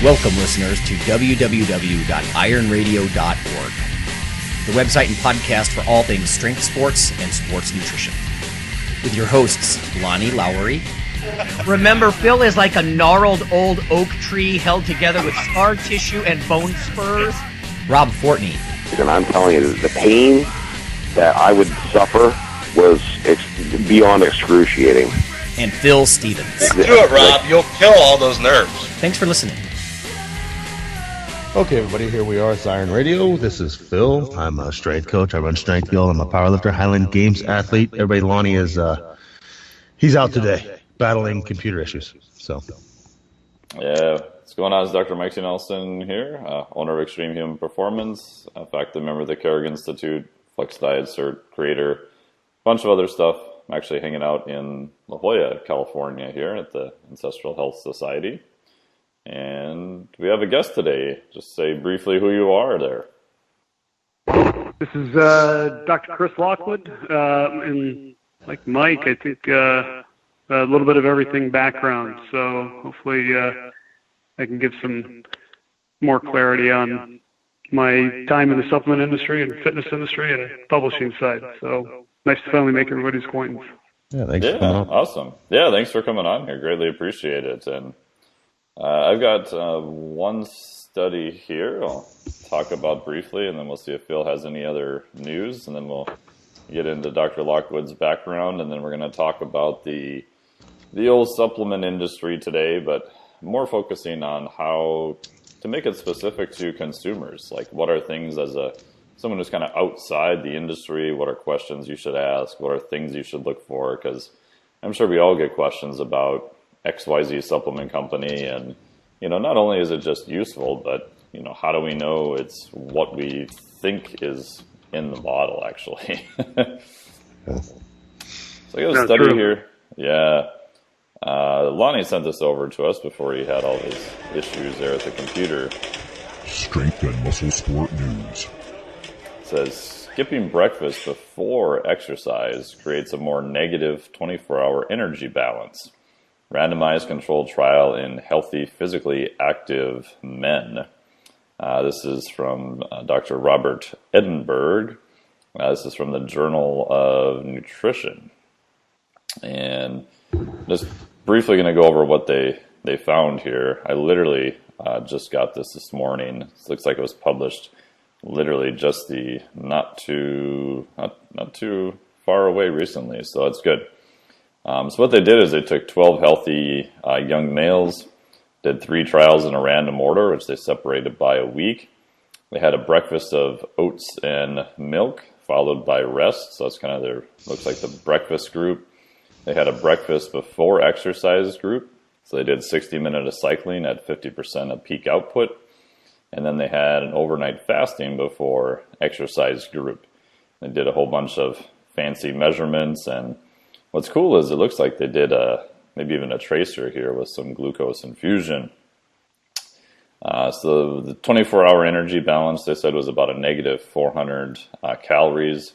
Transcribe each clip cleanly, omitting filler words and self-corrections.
Welcome, listeners, to www.ironradio.org, the website and podcast for all things strength sports and sports nutrition. With your hosts, Lonnie Lowery. Remember, Phil is like a gnarled old oak tree held together with scar tissue and bone spurs. Rob Fortney. And I'm telling you, the pain that I would suffer was beyond excruciating. And Phil Stevens. Do it, Rob. You'll kill all those nerves. Thanks for listening. Okay, everybody, here we are. It's Iron Radio. This is Phil. I'm a strength coach. I run Strength Guild. I'm a powerlifter, Highland Games athlete. Everybody, Lonnie is, he's out today battling computer issues. So, yeah, what's going on? It's Dr. Mike C. Nelson here, owner of Extreme Human Performance. In fact, a member of the Kerrig Institute, Flex Diet Cert creator, a bunch of other stuff. I'm actually hanging out in La Jolla, California here at the Ancestral Health Society. And we have a guest today. Just say briefly who you are there. This is Dr. Chris Lockwood, and like Mike, I think a little bit of everything background. So hopefully I can give some more clarity on my time in the supplement industry and fitness industry and publishing side. So nice to finally make everybody's acquaintance. yeah, thanks for coming on. Awesome. Yeah, thanks for coming on here. Greatly appreciate it. And I've got one study here I'll talk about briefly, and then we'll see if Phil has any other news, and then we'll get into Dr. Lockwood's background, and then we're going to talk about the old supplement industry today, but more focusing on how to make it specific to consumers. Like, what are things as someone who's kind of outside the industry, what are questions you should ask, what are things you should look for, because I'm sure we all get questions about XYZ supplement company, and not only is it just useful, but how do we know it's what we think is in the bottle actually? So I got a study here. Yeah, Lonnie sent this over to us before he had all his issues there at the computer. Strength and muscle sport news. It says skipping breakfast before exercise creates a more negative 24-hour energy balance. Randomized controlled trial in healthy, physically active men. This is from Dr. Robert Edinburgh. This is from the Journal of Nutrition. And just briefly going to go over what they found here. I literally just got this morning. It looks like it was published literally just not too far away recently, so that's good. So what they did is they took 12 healthy young males, did 3 trials in a random order, which they separated by a week. They had a breakfast of oats and milk, followed by rest. So that's kind of looks like the breakfast group. They had a breakfast before exercise group. So they did 60 minutes of cycling at 50% of peak output. And then they had an overnight fasting before exercise group. They did a whole bunch of fancy measurements, and what's cool is it looks like they did maybe even a tracer here with some glucose infusion. So the 24-hour energy balance, they said, was about a negative 400 calories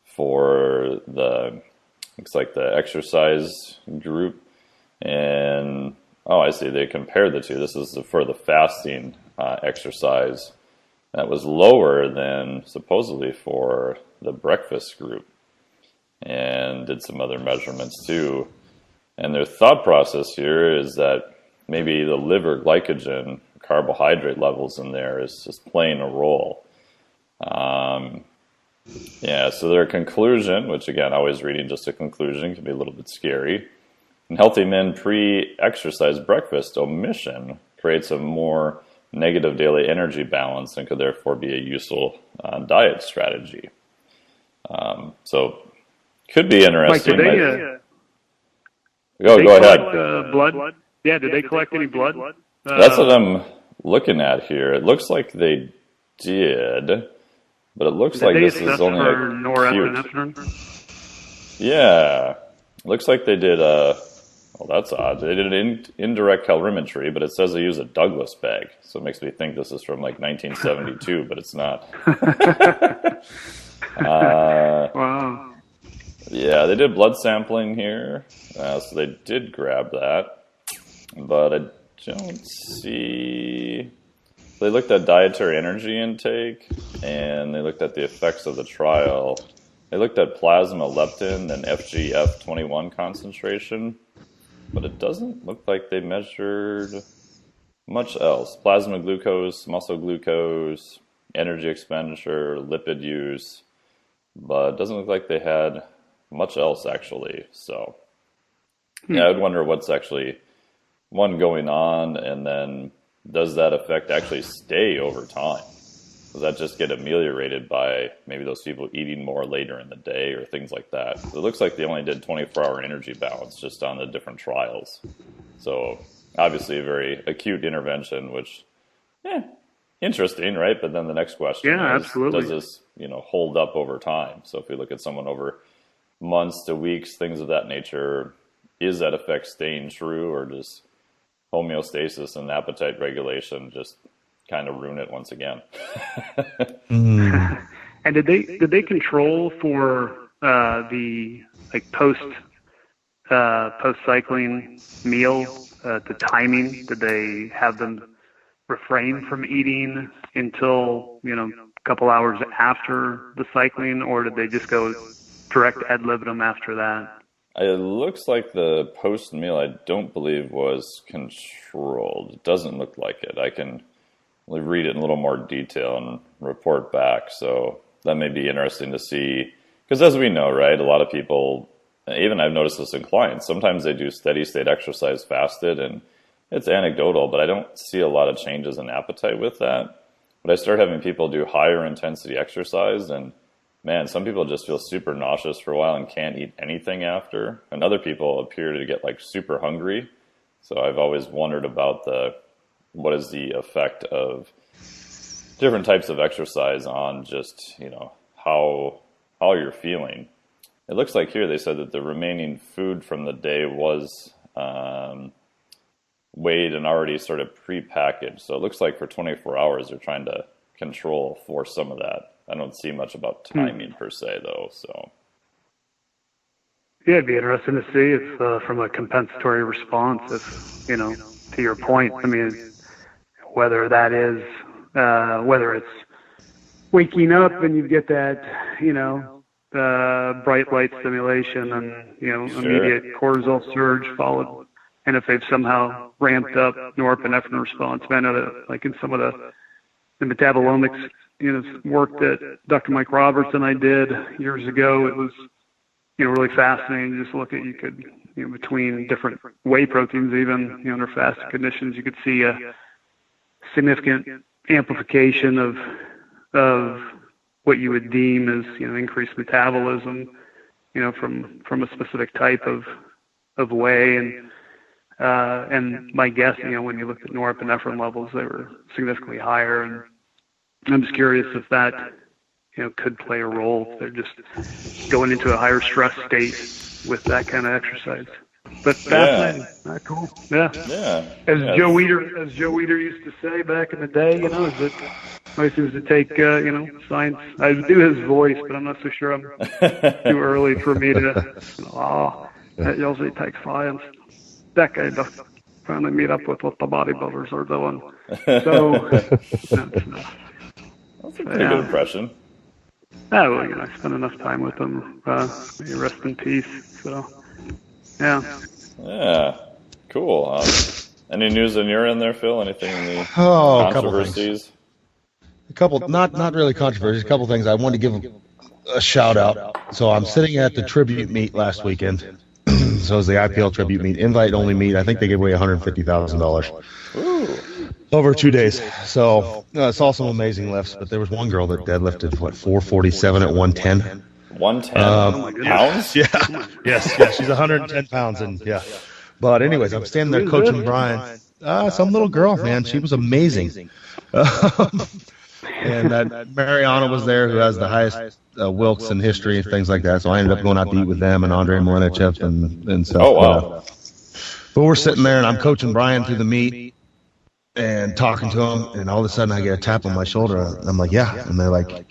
for looks like the exercise group. And, I see, they compared the two. This is for the fasting exercise. That was lower than supposedly for the breakfast group. And did some other measurements too. And their thought process here is that maybe the liver glycogen, carbohydrate levels in there is just playing a role. So their conclusion, which again, always reading just a conclusion can be a little bit scary. In healthy men, pre-exercise breakfast omission creates a more negative daily energy balance and could therefore be a useful diet strategy. So could be interesting. Mike, go ahead. Blood? Yeah, did they collect any blood? That's what I'm looking at here. It looks like they did, but it looks like this is only acute. Yeah, looks like they did that's odd. They did an indirect calorimetry, but it says they use a Douglas bag, so it makes me think this is from like 1972, but it's not. Wow. Yeah, they did blood sampling here, so they did grab that, but I don't see... They looked at dietary energy intake, and they looked at the effects of the trial. They looked at plasma leptin and FGF21 concentration, but it doesn't look like they measured much else. Plasma glucose, muscle glucose, energy expenditure, lipid use, but it doesn't look like they had much else, actually. So, yeah, I would wonder what's actually, one, going on, and then does that effect actually stay over time? Does that just get ameliorated by maybe those people eating more later in the day or things like that? It looks like they only did 24-hour energy balance just on the different trials. So obviously a very acute intervention, which, interesting, right? But then the next question is, absolutely. does this, hold up over time? So if we look at someone over months to weeks, things of that nature, is that effect staying true, or does homeostasis and appetite regulation just kind of ruin it once again? And did they control for the post cycling meal, the timing? Did they have them refrain from eating until a couple hours after the cycling, or did they just go direct ad libitum after that? It looks like the post meal, I don't believe, was controlled. It doesn't look like it. I can read it in a little more detail and report back. So that may be interesting to see. Because as we know, right, a lot of people, even I've noticed this in clients, sometimes they do steady state exercise fasted, and it's anecdotal, but I don't see a lot of changes in appetite with that. But I start having people do higher intensity exercise, and man, some people just feel super nauseous for a while and can't eat anything after. And other people appear to get super hungry. So I've always wondered about what is the effect of different types of exercise on just, how you're feeling. It looks like here they said that the remaining food from the day was weighed and already sort of pre-packaged. So it looks like for 24 hours they're trying to control for some of that. I don't see much about timing per se, though. So, yeah, it'd be interesting to see if, from a compensatory response, if to your point, I mean, whether that is, whether it's waking up and you get that, bright light stimulation and immediate cortisol surge followed, and if they've somehow ramped up norepinephrine response. I know that, in some of the metabolomics, work that Dr. Mike Roberts and I did years ago, it was, really fascinating. Just look at, you could, between different whey proteins, even, under fasted conditions, you could see a significant amplification of what you would deem as, increased metabolism, from a specific type of whey. And my guess, when you looked at norepinephrine levels, they were significantly higher. And I'm just curious if that, could play a role. If they're just going into a higher stress state with that kind of exercise. But fascinating. Cool. Yeah. As Joe Weider used to say back in the day, is it always seems to take, science. I do his voice, but I'm not so sure I'm too early for me to. It usually takes science decades to finally meet up with what the bodybuilders are doing. So. That's a pretty good impression. Well, I spent enough time with them. May rest in peace. So, yeah. Yeah, cool. Any news on your end there, Phil? Anything in the controversies? A couple, not really controversies. A couple things. I wanted to give a shout out. So I'm sitting at the tribute meet last weekend. So it was the IPL tribute meet, invite only meet. I think they gave away $150,000 over 2 days. So I saw some amazing lifts, but there was one girl that deadlifted 447 at 110. 110 pounds? Yeah. Yes. She's 110 pounds, and yeah. But anyways, I'm standing there coaching Brian. Some little girl, man. She was amazing. And that Mariana was there, who has the highest Wilks in history and things like that. So I ended up going out to eat with them and Andrei Milenichev and stuff. Oh, wow. But we're sitting there, and I'm coaching Brian through the meet and talking to him, and all of a sudden I get a tap on my shoulder. And I'm like, yeah. And they're like,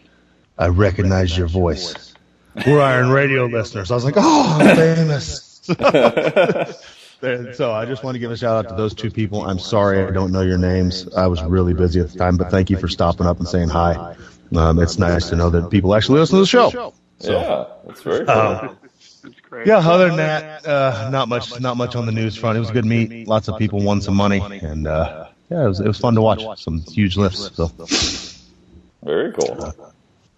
I recognize your voice. We're IronRadio listeners. I was like, oh, I'm famous. So I just want to give a shout out to those two people. I'm sorry I don't know your names. I was really busy at the time, but thank you for stopping up and saying hi. It's nice to know that people actually listen to the show. So, yeah, that's very cool. That's great. yeah, other than that, not much on the news front. It was a good meet. Lots of people won some money, and yeah, it was fun to watch. Some huge lifts. So Very cool.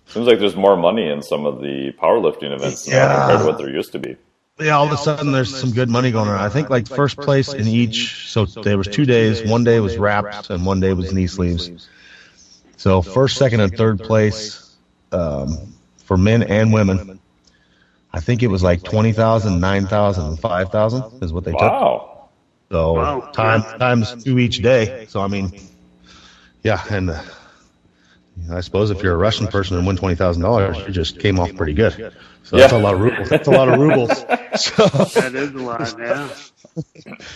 Seems like there's more money in some of the powerlifting events now compared to what there used to be. yeah, all of a sudden there's some good money going on. I think like first place in each. So there was 2 days. One day was wraps, and one day was knee sleeves. So first, second, and third place for men and women. I think it was like 20,000, 9,000, and 5,000 is what they took. Wow. So times 2 each day. So I mean, yeah, and I suppose if you're a Russian person and win $20,000, you just came off pretty good. So that's a lot of rubles. That's a lot of rubles. So, that is a lot. Yeah.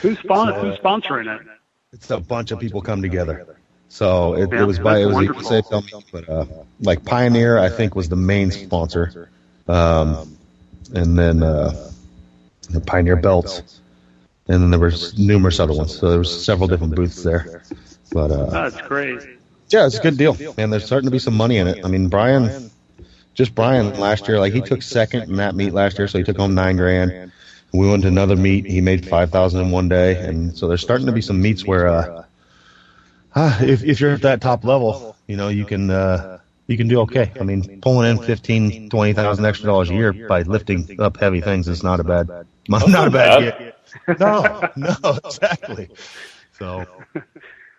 Who's sponsoring it? it's a bunch of people come together. So it was wonderful. USA Film, but like Pioneer, I think, was the main sponsor, and then the Pioneer belts, and then there was numerous other ones. So there was several different booths there. But That's great. yeah, it's a good deal, and there's starting to be some money in it. I mean, Brian last year, like he took second in that meet last year, so he took home $9,000. We went to another meet, he made 5,000 in one day, and so there's starting to be some meets where, if you're at that top level, you can do okay. I mean, pulling in $15,000, $20,000 extra dollars a year by lifting up heavy things is not a bad gig. No, exactly. So.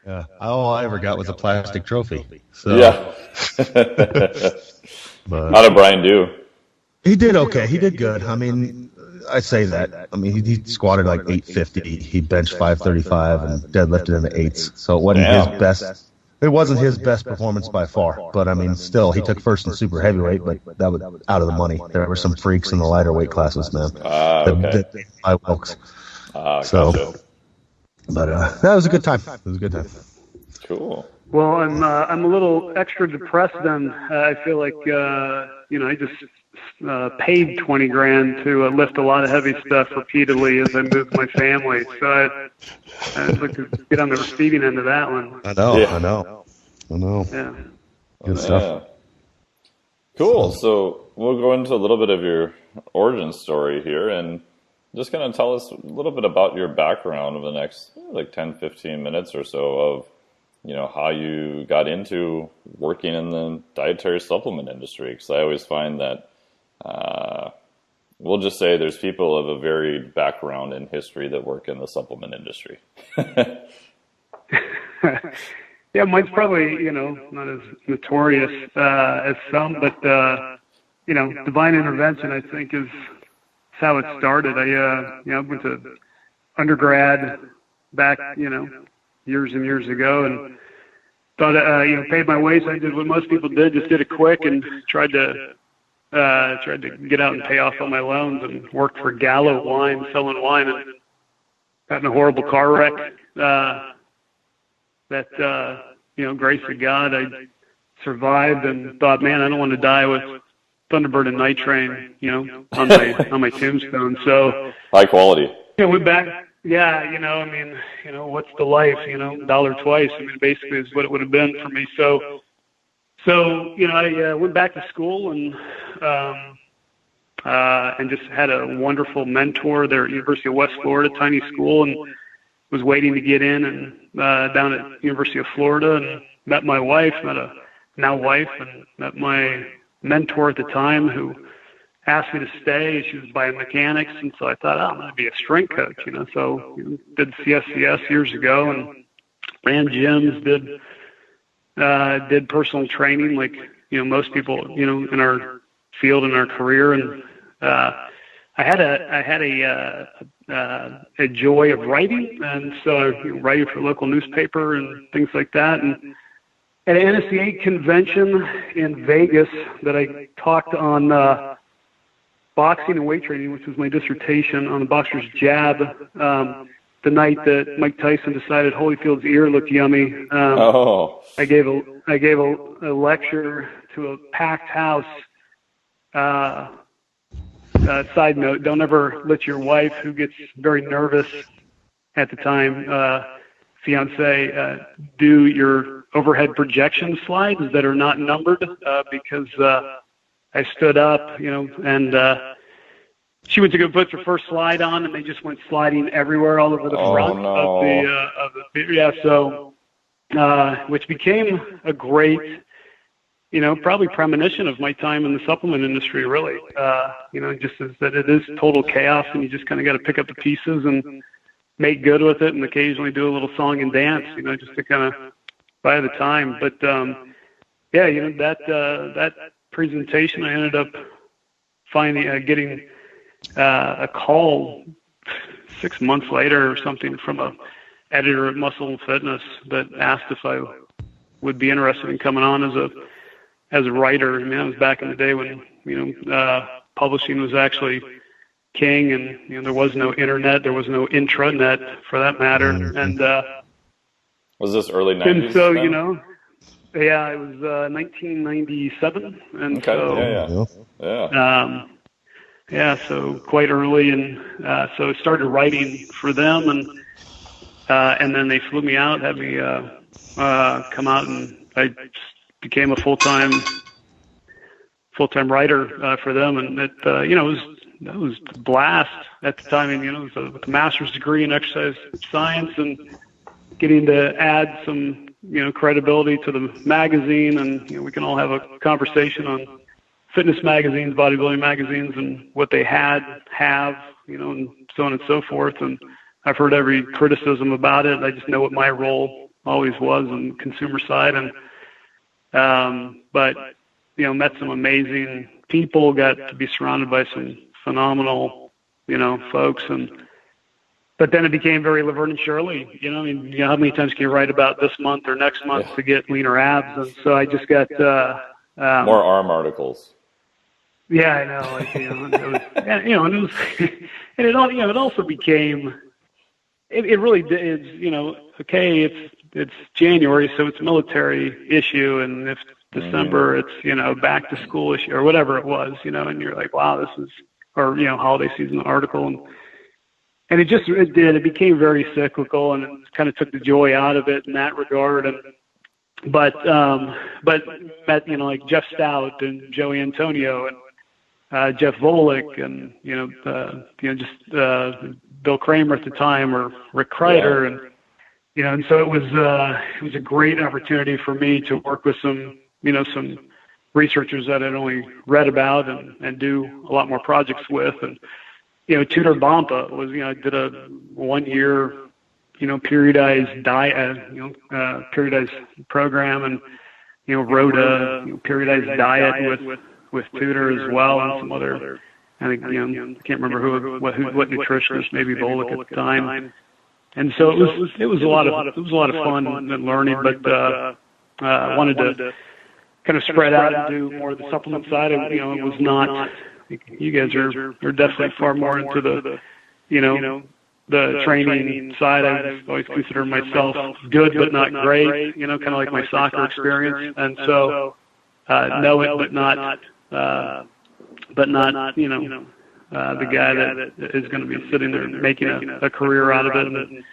Yeah, all I ever got was a plastic trophy. So, yeah. But how did Brian do? he did okay. He did good. I mean, I say that. I mean, he squatted like 850. He benched 535 and deadlifted in the eights. So it wasn't his best. It wasn't his best performance by far. But I mean, still, he took first in super heavyweight, but that was out of the money. There were some freaks in the lighter weight classes, man. Okay. Wilkes. So. Gotcha. But that was a good time. It was a good time. Cool. Well, I'm a little extra depressed then. I feel like I just paid $20,000 to lift a lot of heavy stuff repeatedly as I moved my family. So I'd like to get on the receiving end of that one. I know. Yeah. Good stuff. Cool. So we'll go into a little bit of your origin story here, and just kind of tell us a little bit about your background over the next 10, 15 minutes or so of, how you got into working in the dietary supplement industry. Because I always find that, we'll just say there's people of a varied background and history that work in the supplement industry. Yeah, mine's probably, not as notorious as some, but, divine intervention, I think, is how it started. I went to undergrad back, years and years ago, and thought, paid my way. So I did what most people did, just did it quick and tried to get out and pay off all my loans and worked for Gallo Wine, selling wine, and got in a horrible car wreck. Grace of God, I survived and thought, man, I don't want to die with Thunderbird and Night Train, on my tombstone. So high quality. Went back. Yeah, what's the life? $1 twice. I mean, basically is what it would have been for me. So I went back to school and just had a wonderful mentor there at University of West Florida, tiny school, and was waiting to get in and down at University of Florida, and met my wife, and met my mentor at the time, who asked me to stay. She was biomechanics, and so I thought, I'm going to be a strength coach, So did CSCS years ago and ran gyms, did personal training like most people in our field, in our career, and I had a joy of writing, and so I was writing for a local newspaper and things like that. And at an NSCA convention in Vegas that I talked on boxing and weight training, which was my dissertation on the boxer's jab, the night that Mike Tyson decided Holyfield's ear looked yummy. I gave a lecture to a packed house side note, don't ever let your wife, who gets very nervous at the time, fiance, do your overhead projection slides that are not numbered, because I stood up, and she went to go put her first slide on, and they just went sliding everywhere all over the front of the which became a great, probably premonition of my time in the supplement industry, really. Just as that it is total chaos, and you just kind of got to pick up the pieces and make good with it, and occasionally do a little song and dance, just to kind of buy the time. But that presentation, I ended up getting a call 6 months later or something from a editor at Muscle and Fitness that asked if I would be interested in coming on as a writer. I mean, that was back in the day when publishing was actually king, and there was no internet, there was no intranet for that matter. And was this early 90s? And so then? It was 1997, and so quite early, and so I started writing for them, and then they flew me out, had me come out, and I became a full-time writer for them, and it was a blast at the time. And it was with a master's degree in exercise science, and getting to add some credibility to the magazine, and we can all have a conversation on fitness magazines, bodybuilding magazines, and what they have, and so on and so forth. And I've heard every criticism about it. I just know what my role always was on the consumer side. And but met some amazing people, got to be surrounded by some phenomenal folks, but then it became very Laverne and Shirley. How many times can you write about this month or next month to get leaner abs? And so I just got more arm articles. Yeah, I know. It also became. It really is. Okay, it's January, so it's a military issue, and if December, it's back to school issue or whatever it was. And you're like, wow, this is, or holiday season article, and it became very cyclical, and it kind of took the joy out of it in that regard. But met like Jeff Stout and Joey Antonio and Jeff Volek and Bill Kramer at the time, or Rick Kreider, and so it was a great opportunity for me to work with some researchers that I'd only read about and do a lot more projects with. And Tudor Bompa was I did a 1 year periodized diet periodized program, and wrote a periodized diet with Tudor as well, and some other, I think, can't remember what nutritionist, maybe Volek at the time. And so it was a lot of fun and learning, but I wanted to kind of spread out and do more of the supplement side. And, it was not, you guys are definitely far more into the training side. I've always considered myself good but not great, kind of like my soccer experience. And so know it but not the guy that is going to be sitting there making a career out of it.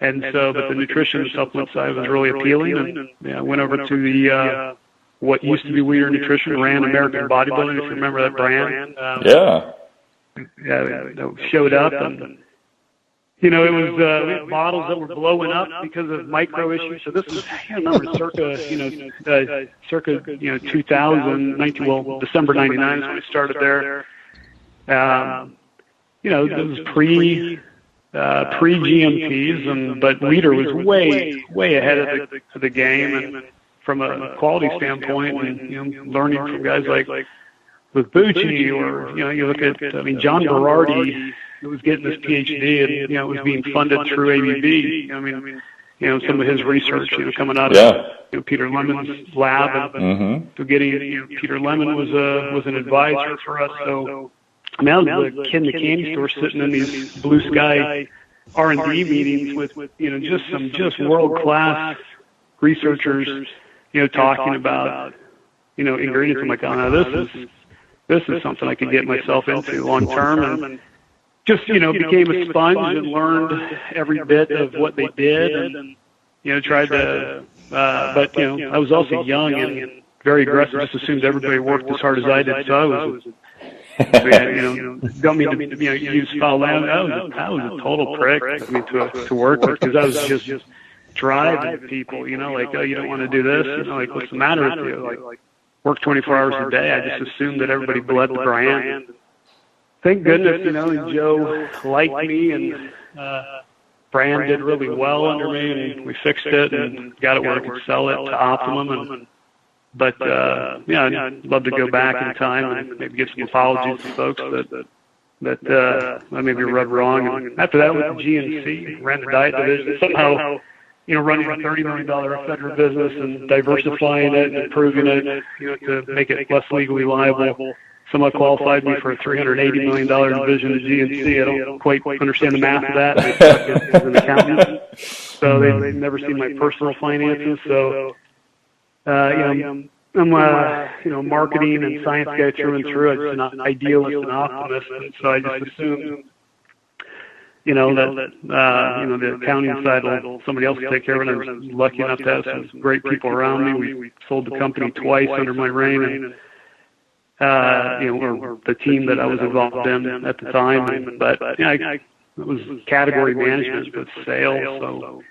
And so, but the nutrition and supplement side was really appealing. And I went over to the what used to be Weeder Nutrition, ran American Bodybuilding, if you remember that brand. Showed up, and it was we had bottles that were blowing up because of micro issues. So this was, I remember, circa 2000, December '99 is when we started there. It was pre-GMPs, but Weeder was way ahead of the game, and from a quality standpoint, and learning from guys like with Bucci, or you look at John Berardi, who was getting his PhD, and it was being funded through ABB. Some of his research, coming out of Peter Lemon's lab, and getting Peter Lemon was an advisor for us. So that was the kid in the candy store sitting in these blue sky R&D meetings with just world class researchers, talking about ingredients. I'm like, oh no, this is something I could get myself into long term, and just, became a sponge and learned every bit of what they did, and, tried to, but, I was also young and very aggressive, just assumed everybody worked as hard as I did, so I was, don't mean to, use foul language. I was a total prick, to work with, because I was just driving people, like, oh, you don't want to do this, like, what's the matter with you? Like, work 24 hours a day. I just assumed that everybody bled the brand. Thank goodness, Joe liked me, and brand did really well under me, and we fixed it and got it where I could sell it to optimum. But I'd love to go back in time and maybe give some apologies to folks that I maybe rubbed wrong. And after that, with the GNC, ran the diet division. Somehow, running a $30 million federal business and diversifying it and improving it, to make it less legally liable, somewhat qualified me for a $380 million division at GNC. I don't quite understand the math of that. I suck as an accountant, so they've never seen my personal finances. So, I'm marketing and science guy through and through. I'm just an idealist and optimist, and so I just assumed, that the accounting side will somebody else will take care of it. I was lucky enough to have some great people around me. We sold the company twice under my reign, and or the team that I was involved in at the time. But it was category management with sales, so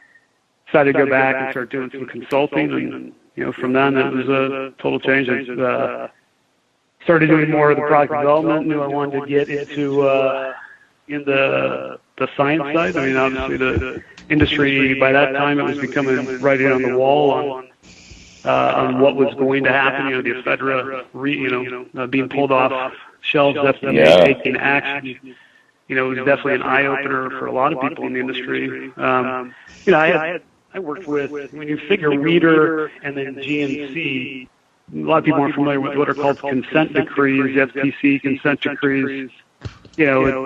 decided to go back and start doing some consulting, and from then it was a total change. I started doing more of the product development. Knew I wanted to get into in the science side. I mean, obviously the industry by that time, it was becoming writing on the wall on what was going to happen. The ephedra, being pulled off shelves, FDA taking action. It was definitely an eye opener for a lot of people in the industry. I worked with, when you figure Weeder and then GNC, a lot of people aren't familiar with what are called consent decrees, FTC consent decrees. Joe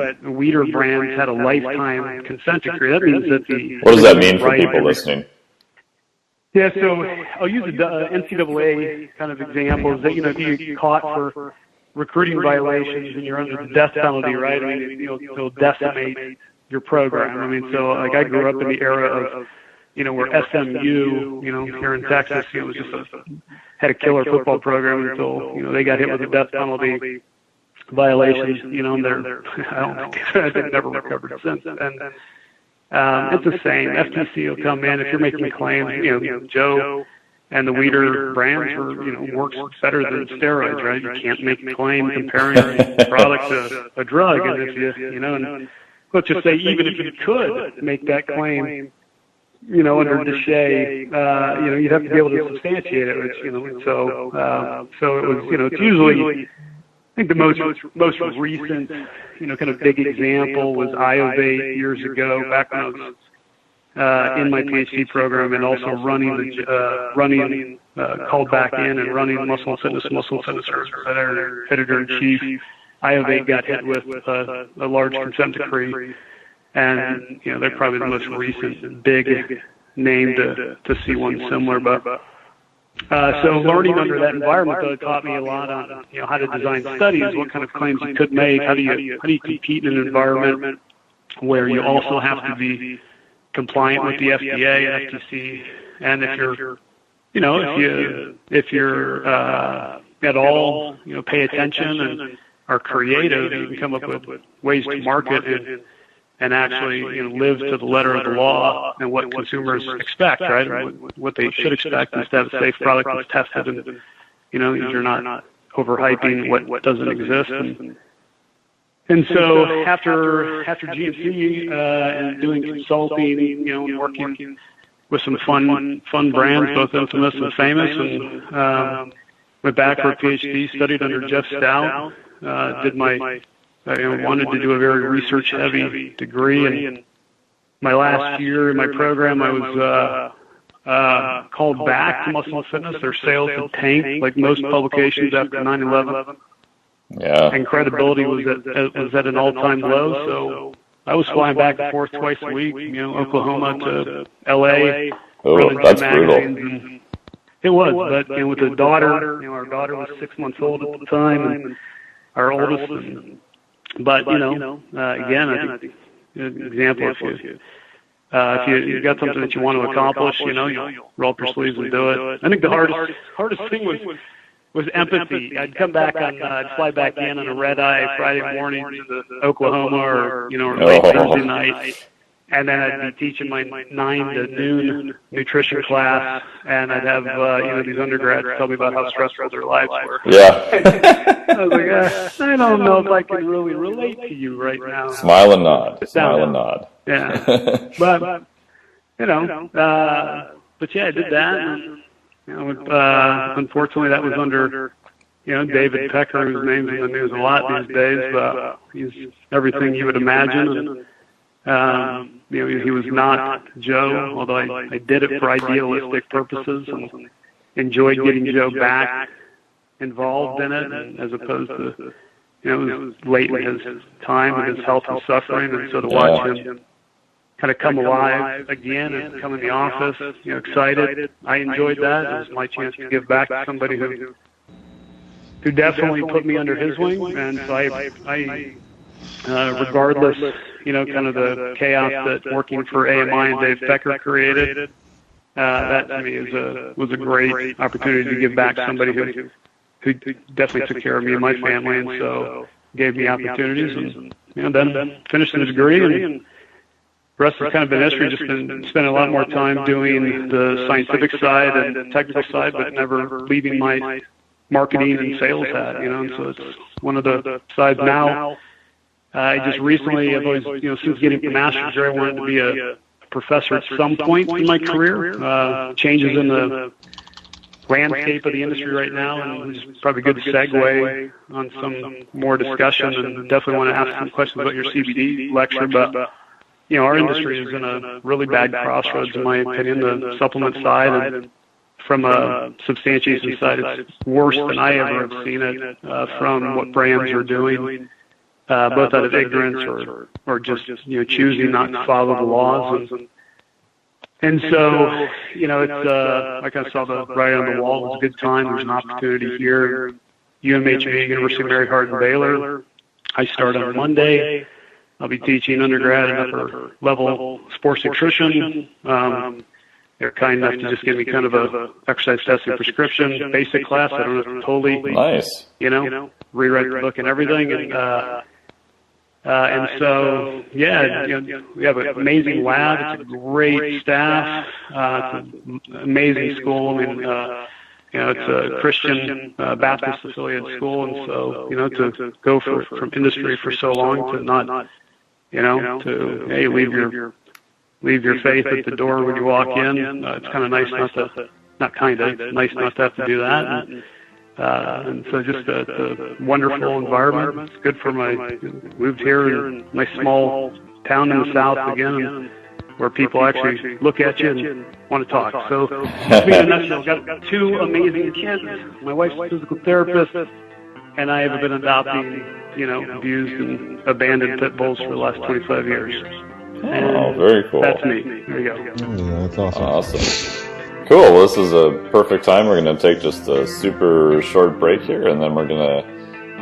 at Weeder Brands had a lifetime consent decree. That means that what does that mean for people listening? Yeah, so I'll use the NCAA kind of examples that, if you get caught for recruiting violations and you're under the death penalty, right? I mean, it'll decimate your program. I mean, so like I grew up in the era of, where SMU, here in Texas, was just had a killer football program until, they got hit with a death penalty violation, and they've never recovered since. And it's the same. FTC will come in if you're making claims. Joe and the Weeder brands works better than steroids, right? You can't make a claim comparing a product to a drug, and if and let's just say even if you could make that claim, under DSHEA, you'd have to be able to substantiate it, which, so it was, it's usually, I think the most recent, kind of big example was Iovate years ago, back when I was in my PhD program, and also running called back in and running muscle fitness editor-in-chief. Iovate got hit with a large consent decree, and they're probably the most recent big name to see one similar. But so learning under that environment, though, taught me a lot on how to design studies, what kind of claims you could make, how do you compete in an environment where you also have to be compliant with the FDA, FTC, and if you're at all pay attention and are creative, you can come up with ways to market and actually live to the letter of the law and what consumers expect, right? What they should expect is to have a safe product that's tested, and you're not overhyping what doesn't exist. And so after GNC and doing consulting, and working with some fun brands, both infamous and famous, and went back for a PhD, studied under Jeff Stout. Did wanted to do a very research-heavy degree, and my last year in my program, I was called back to Muscle & Fitness. Their sales had tanked, like most publications after 9/11. Yeah. And credibility was at an all-time low, so I was flying back and forth twice a week, Oklahoma to L.A. Oh, that's brutal. It was, but with the daughter, our daughter was 6 months old at the time, and our oldest. But again, I think an example if you've got something that you want to accomplish, you'll roll up your sleeves and do it. I think the hardest thing was empathy. I'd come back I'd fly back in on a red eye Friday morning to Oklahoma or late Thursday night. And then I'd be teaching my 9 to noon nutrition class, and I'd have these undergrads tell me about how stressful their lives were. Yeah. I was like, I don't know if I can really relate to you right now. Smile and nod. Smile and nod. Yeah. But I did that. And, unfortunately, that was under David Pecker, whose name's in the news a lot these days. But he's everything you would imagine. And, he was not Joe, although I did it for idealistic purposes and enjoyed getting Joe back involved in it, and as opposed to, it was late in his time and his health was suffering, and so to watch him kind of come alive again and come in the office, excited, I enjoyed that. It was my chance to give back to somebody who definitely put me under his wing, and so I regardless, kind of the chaos that working for AMI and Dave Becker created, that to me was a great opportunity to give back to somebody who definitely took care of me and my family, and so gave me opportunities, and then finished the degree, and the rest has kind of been history. Just been spending a lot more time doing the scientific side and technical side, but never leaving my marketing and sales hat, and so it's one of the sides now. I just recently, I've always, since getting the master's degree, I wanted to be a professor at some point in my career. Changes in the landscape of the industry right now, and it's probably a good segue on some more discussion, and definitely want to ask some questions about your CBD lecture. But, our industry is in a really bad crossroads, in my opinion, the supplement side, and from a substantiation side, it's worse than I ever have seen it from what brands are doing. Both out of ignorance or just choosing not to follow the laws, and so it's I kind of saw the writing on the wall. It was a good time. There's an opportunity here, UMHB, University of Mary Hardin Baylor. I start on Monday. I'll be teaching undergrad and upper level sports nutrition. They're kind enough to just give me kind of a exercise testing prescription basic class. I don't have to totally nice, rewrite the book and everything, and so, we have an amazing lab. It's a great staff. It's an amazing school. I mean, it's a Christian Baptist affiliated school, and so, to go from industry for so long to not, to leave your faith at the door when you walk in. It's kind of nice nice not to have to do that. And so just a wonderful environment. It's good for moved here in a nice small town in the South again, where people actually look at you and want to talk. So, being a nutshell, I've got 2 amazing kids. My wife's a physical therapist, and I have been adopting, abused and abandoned pit bulls for the last 25 years. Oh, very cool. That's me. There you go. Yeah, that's awesome. Awesome. Cool. Well, this is a perfect time. We're going to take just a super short break here, and then we're going to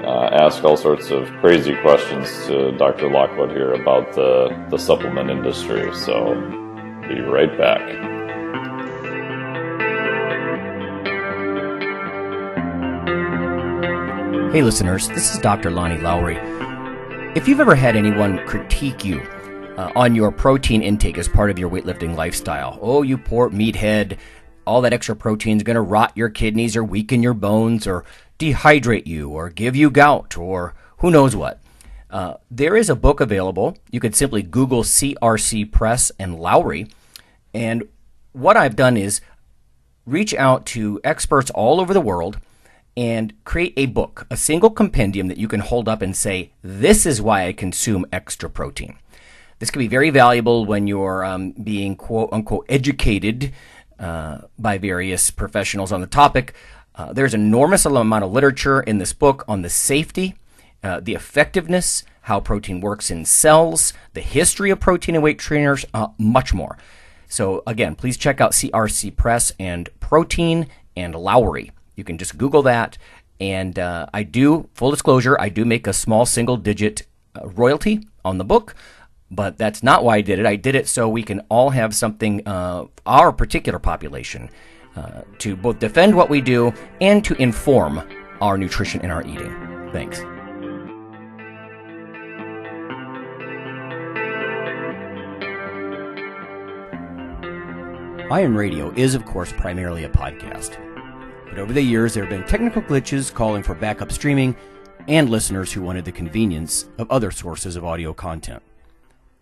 ask all sorts of crazy questions to Dr. Lockwood here about the supplement industry. So, be right back. Hey listeners, this is Dr. Lonnie Lowry. If you've ever had anyone critique you on your protein intake as part of your weightlifting lifestyle, oh, you poor meathead, all that extra protein is going to rot your kidneys or weaken your bones or dehydrate you or give you gout or who knows what. There is a book available. You could simply Google CRC Press and Lowry. And what I've done is reach out to experts all over the world and create a book, a single compendium that you can hold up and say, this is why I consume extra protein. This can be very valuable when you're being quote-unquote educated by various professionals on the topic. There's an enormous amount of literature in this book on the safety, the effectiveness, how protein works in cells, the history of protein and weight trainers, much more. So again, please check out CRC Press and Protein and Lowry. You can just Google that. And I do, full disclosure, I do make a small single-digit royalty on the book, but that's not why I did it. I did it so we can all have something, our particular population, to both defend what we do and to inform our nutrition and our eating. Thanks. Iron Radio is, of course, primarily a podcast. But over the years, there have been technical glitches calling for backup streaming and listeners who wanted the convenience of other sources of audio content.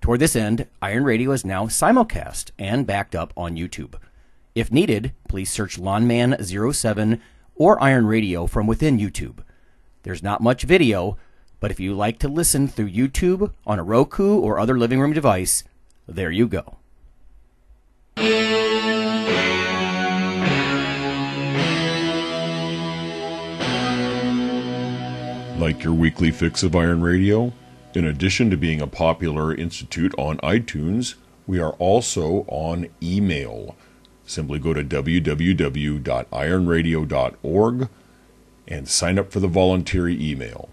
Toward this end, Iron Radio is now simulcast and backed up on YouTube. If needed, please search Lawnman07 or Iron Radio from within YouTube. There's not much video, but if you like to listen through YouTube on a Roku or other living room device, there you go. Like your weekly fix of Iron Radio? In addition to being a popular institute on iTunes, we are also on email. Simply go to www.ironradio.org and sign up for the voluntary email.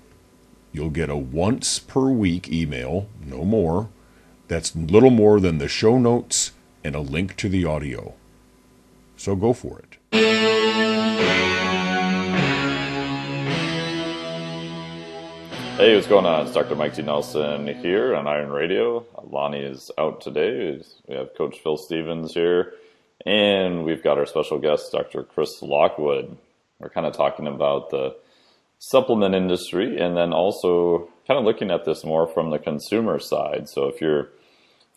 You'll get a once per week email, no more. That's little more than the show notes and a link to the audio. So go for it. Hey, what's going on? It's Dr. Mike T. Nelson here on Iron Radio. Lonnie is out today. We have Coach Phil Stevens here, and we've got our special guest, Dr. Chris Lockwood. We're kind of talking about the supplement industry and then also kind of looking at this more from the consumer side. So if you're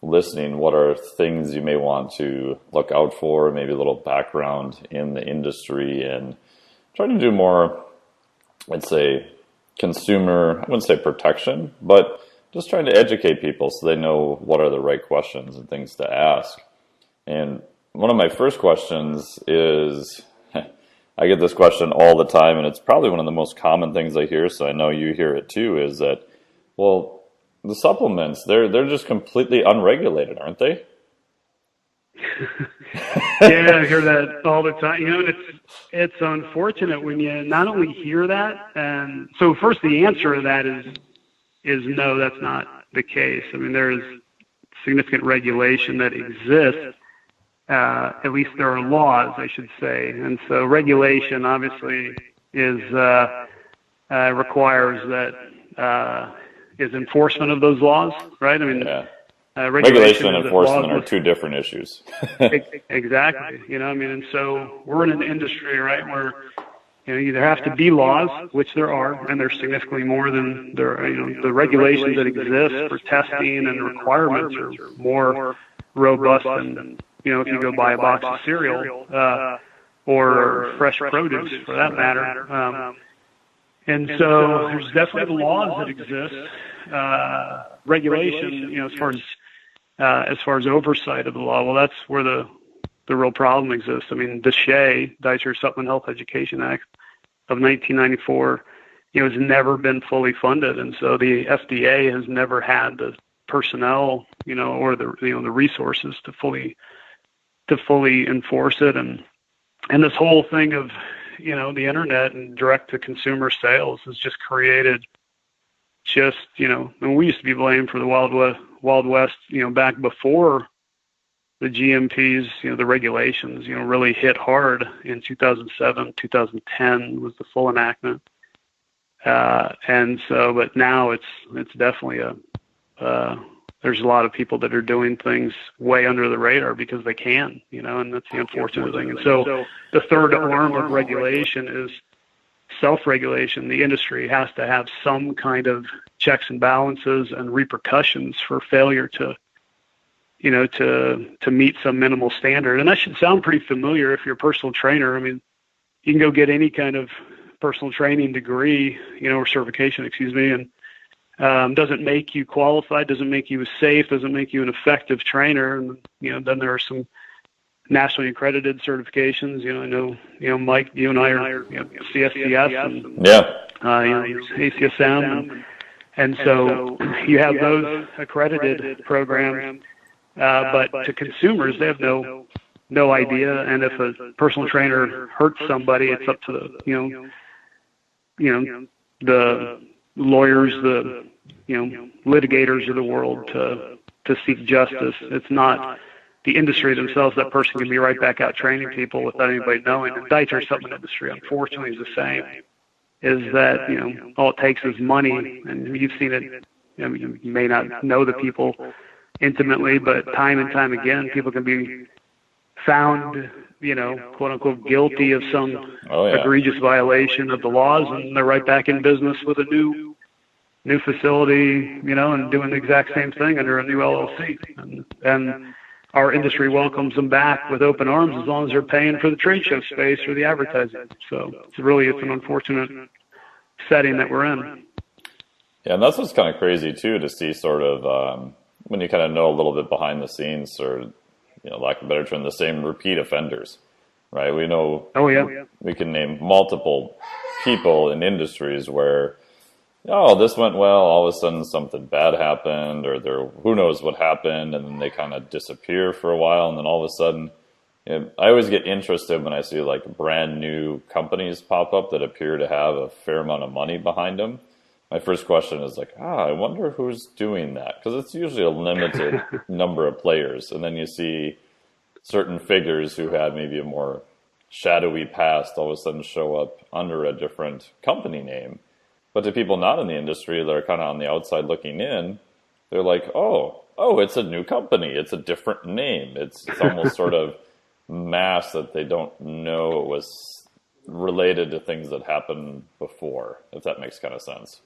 listening, what are things you may want to look out for, maybe a little background in the industry, and trying to do more, I'd say, consumer, I wouldn't say protection, but just trying to educate people so they know what are the right questions and things to ask. And one of my first questions is, I get this question all the time, and it's probably one of the most common things I hear, so I know you hear it too, is that, well, the supplements, they're just completely unregulated, aren't they? Yeah, I hear that all the time. You know, it's unfortunate when you not only hear that, and so first the answer to that is no, that's not the case. I mean, there is significant regulation that exists. At least there are laws, I should say, and so regulation obviously is requires that is enforcement of those laws, right? I mean. Yeah. Regulation and enforcement are two different issues. Exactly. You know, I mean, and so we're in an industry, right, where you there have to be laws, which there are, and there's significantly more than there. You know, the regulations that exist for testing and requirements are more robust than if you go buy a box of cereal or fresh produce for that matter. And so there's definitely the laws that exist. Regulation, as far as oversight of the law, well, that's where the real problem exists. I mean, the DSHEA, Dietary Supplement Health Education Act of 1994, has never been fully funded, and so the FDA has never had the personnel, or the the resources to fully enforce it, and this whole thing of the internet and direct to consumer sales has just created. And we used to be blamed for the Wild West, back before the GMPs, the regulations, really hit hard in 2007, 2010 was the full enactment. And so, but now it's definitely there's a lot of people that are doing things way under the radar because they can, and that's the unfortunate thing. And so the third arm of regulation is self-regulation. The industry has to have some kind of checks and balances and repercussions for failure to meet some minimal standard. And that should sound pretty familiar if you're a personal trainer. I mean, you can go get any kind of personal training degree, or certification, and doesn't make you qualified, doesn't make you safe, doesn't make you an effective trainer. And, then there are some nationally accredited certifications. I know, Mike, you and I are CSCS and ACSM, and so you have those accredited programs. But to consumers, they have no no idea. And if a personal trainer hurts somebody, it's up to the lawyers, the litigators of the world to seek justice. It's not the industry themselves. That person can be right back out training people without anybody knowing. The dietary supplement industry, unfortunately, is the same. Is that all it takes is money, and you've seen it. You may not know the people intimately, but time and time again, people can be found, quote unquote, guilty of some egregious violation of the laws, and they're right back in business with a new facility, and doing the exact same thing under a new LLC. And our industry welcomes them back with open arms as long as they're paying for the trade show space or the advertising. So it's an unfortunate setting that we're in. Yeah, and that's what's kind of crazy too, to see sort of when you kind of know a little bit behind the scenes, or lack of a better term, the same repeat offenders, right? We know. Oh yeah. We can name multiple people in industries where, this went well, all of a sudden something bad happened, or who knows what happened, and then they kind of disappear for a while, and then all of a sudden, I always get interested when I see like brand new companies pop up that appear to have a fair amount of money behind them. My first question is like, I wonder who's doing that, because it's usually a limited number of players, and then you see certain figures who had maybe a more shadowy past all of a sudden show up under a different company name. But to people not in the industry that are kind of on the outside looking in, they're like, oh, it's a new company. It's a different name. It's almost sort of mass that they don't know it was related to things that happened before, if that makes kind of sense.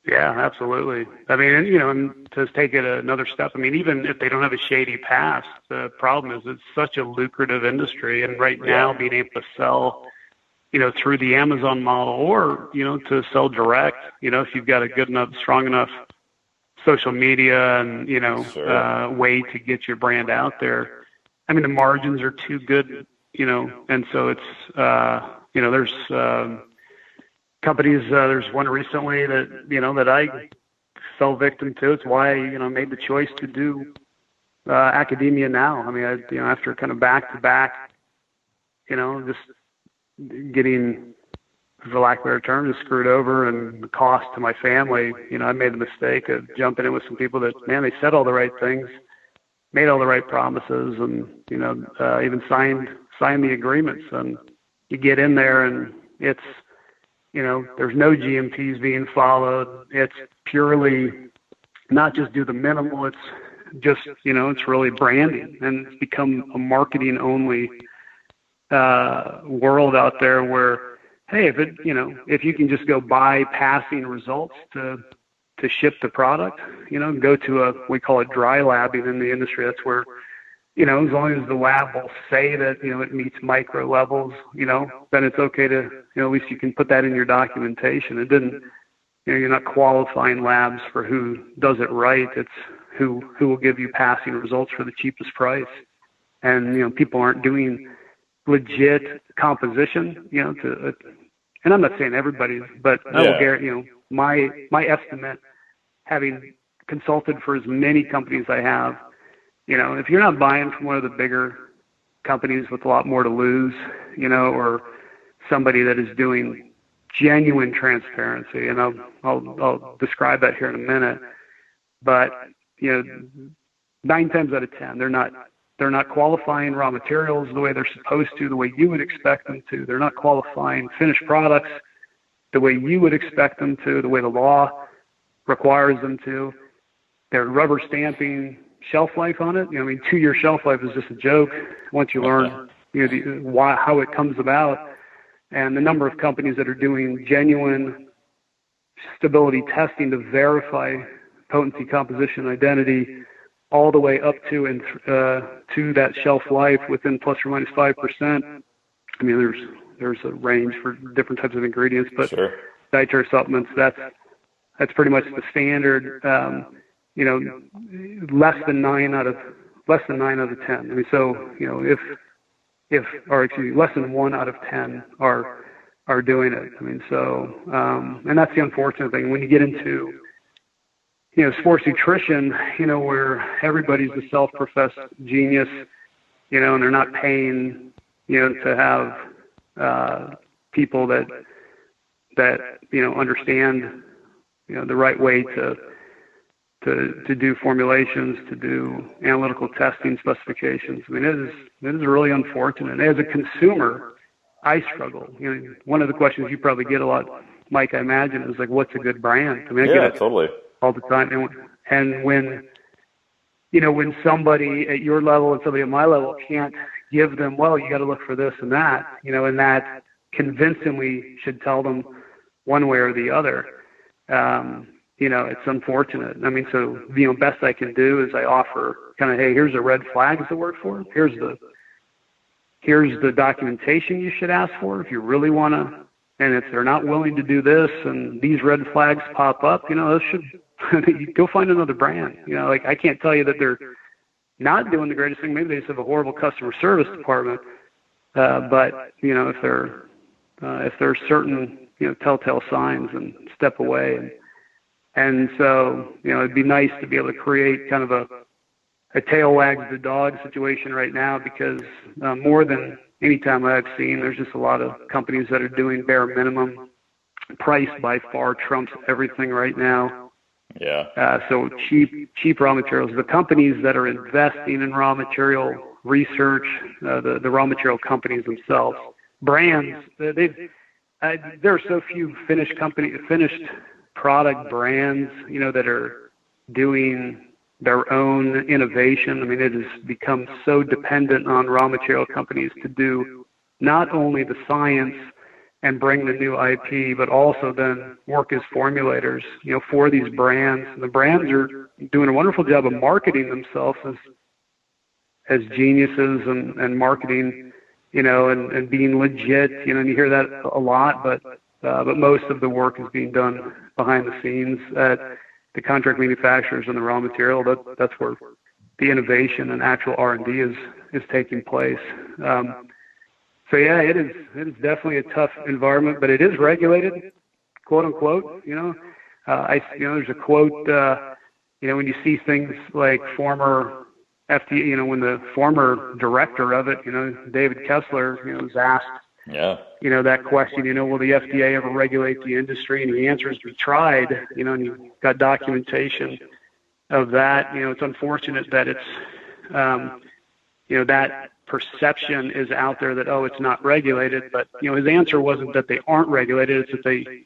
Yeah, absolutely. I mean, and to take it another step, I mean, even if they don't have a shady past, the problem is it's such a lucrative industry. And right now, being able to sell through the Amazon model, or, to sell direct, if you've got a good enough, strong enough social media and, way to get your brand out there. I mean, the margins are too good, and so it's, there's companies, there's one recently that, that I fell victim to. It's why, I made the choice to do academia now. I mean, after kind of back to back, just getting, for lack of a better term, just screwed over, and the cost to my family, I made the mistake of jumping in with some people that, they said all the right things, made all the right promises, and, even signed the agreements. And you get in there and it's, there's no GMPs being followed. It's purely not just do the minimal. It's just, it's really branding, and it's become a marketing only world out there where, hey, if you can just go buy passing results to ship the product, go to we call it dry labbing in the industry. That's where, as long as the lab will say that, it meets micro levels, then it's okay to, at least you can put that in your documentation. It didn't, you're not qualifying labs for who does it right. It's who will give you passing results for the cheapest price. And, people aren't doing legit composition, and I'm not saying everybody's, but I will guarantee, my estimate, having consulted for as many companies I have, if you're not buying from one of the bigger companies with a lot more to lose, or somebody that is doing genuine transparency, and I'll describe that here in a minute, but 9 times out of 10, they're not qualifying raw materials the way they're supposed to, the way you would expect them to. They're not qualifying finished products the way you would expect them to, the way the law requires them to. They're rubber stamping shelf life on it. 2-year shelf life is just a joke once you learn how it comes about. And the number of companies that are doing genuine stability testing to verify potency, composition, identity, all the way up to and to that shelf life within plus or minus 5%. I mean, there's a range for different types of ingredients, but dietary supplements, that's pretty much the standard. Less than 9 out of 10. I mean, so less than 1 out of 10 are doing it. I mean, so and that's the unfortunate thing when you get into sports nutrition, where everybody's a self-professed genius. and they're not paying, to have people that understand, the right way to do formulations, to do analytical testing specifications. I mean, it is really unfortunate. As a consumer, I struggle. One of the questions you probably get a lot, Mike, I imagine, is like, what's a good brand? I mean, I get it totally all the time. And when somebody at your level and somebody at my level can't give them, well, you got to look for this and that, and that convincingly should tell them one way or the other. It's unfortunate. I mean, so, best I can do is I offer kind of, hey, here's the red flags to work for. Here's the documentation you should ask for if you really want to. And if they're not willing to do this and these red flags pop up, those should go find another brand. Like, I can't tell you that they're not doing the greatest thing. Maybe they just have a horrible customer service department. But if there's certain telltale signs, and step away. And so it'd be nice to be able to create kind of a tail wags the dog situation right now, because more than any time I've seen, there's just a lot of companies that are doing bare minimum. Price by far trumps everything right now. Yeah. So cheap raw materials. The companies that are investing in raw material research, the raw material companies themselves, brands, there are so few finished product brands, that are doing their own innovation. I mean, it has become so dependent on raw material companies to do not only the science and bring the new IP, but also then work as formulators, for these brands. And the brands are doing a wonderful job of marketing themselves as geniuses and marketing, and being legit, and you hear that a lot, but most of the work is being done behind the scenes at the contract manufacturers and the raw material. That's where the innovation and actual R&D is taking place. So yeah, it is definitely a tough environment, but it is regulated, quote unquote. There's a quote. When you see things like former FDA, when the former director of it, David Kessler, was asked, that question, will the FDA ever regulate the industry? And the answer is, we tried, and you've got documentation of that. It's unfortunate that it's, that perception is out there that, it's not regulated. But, his answer wasn't that they aren't regulated. It's that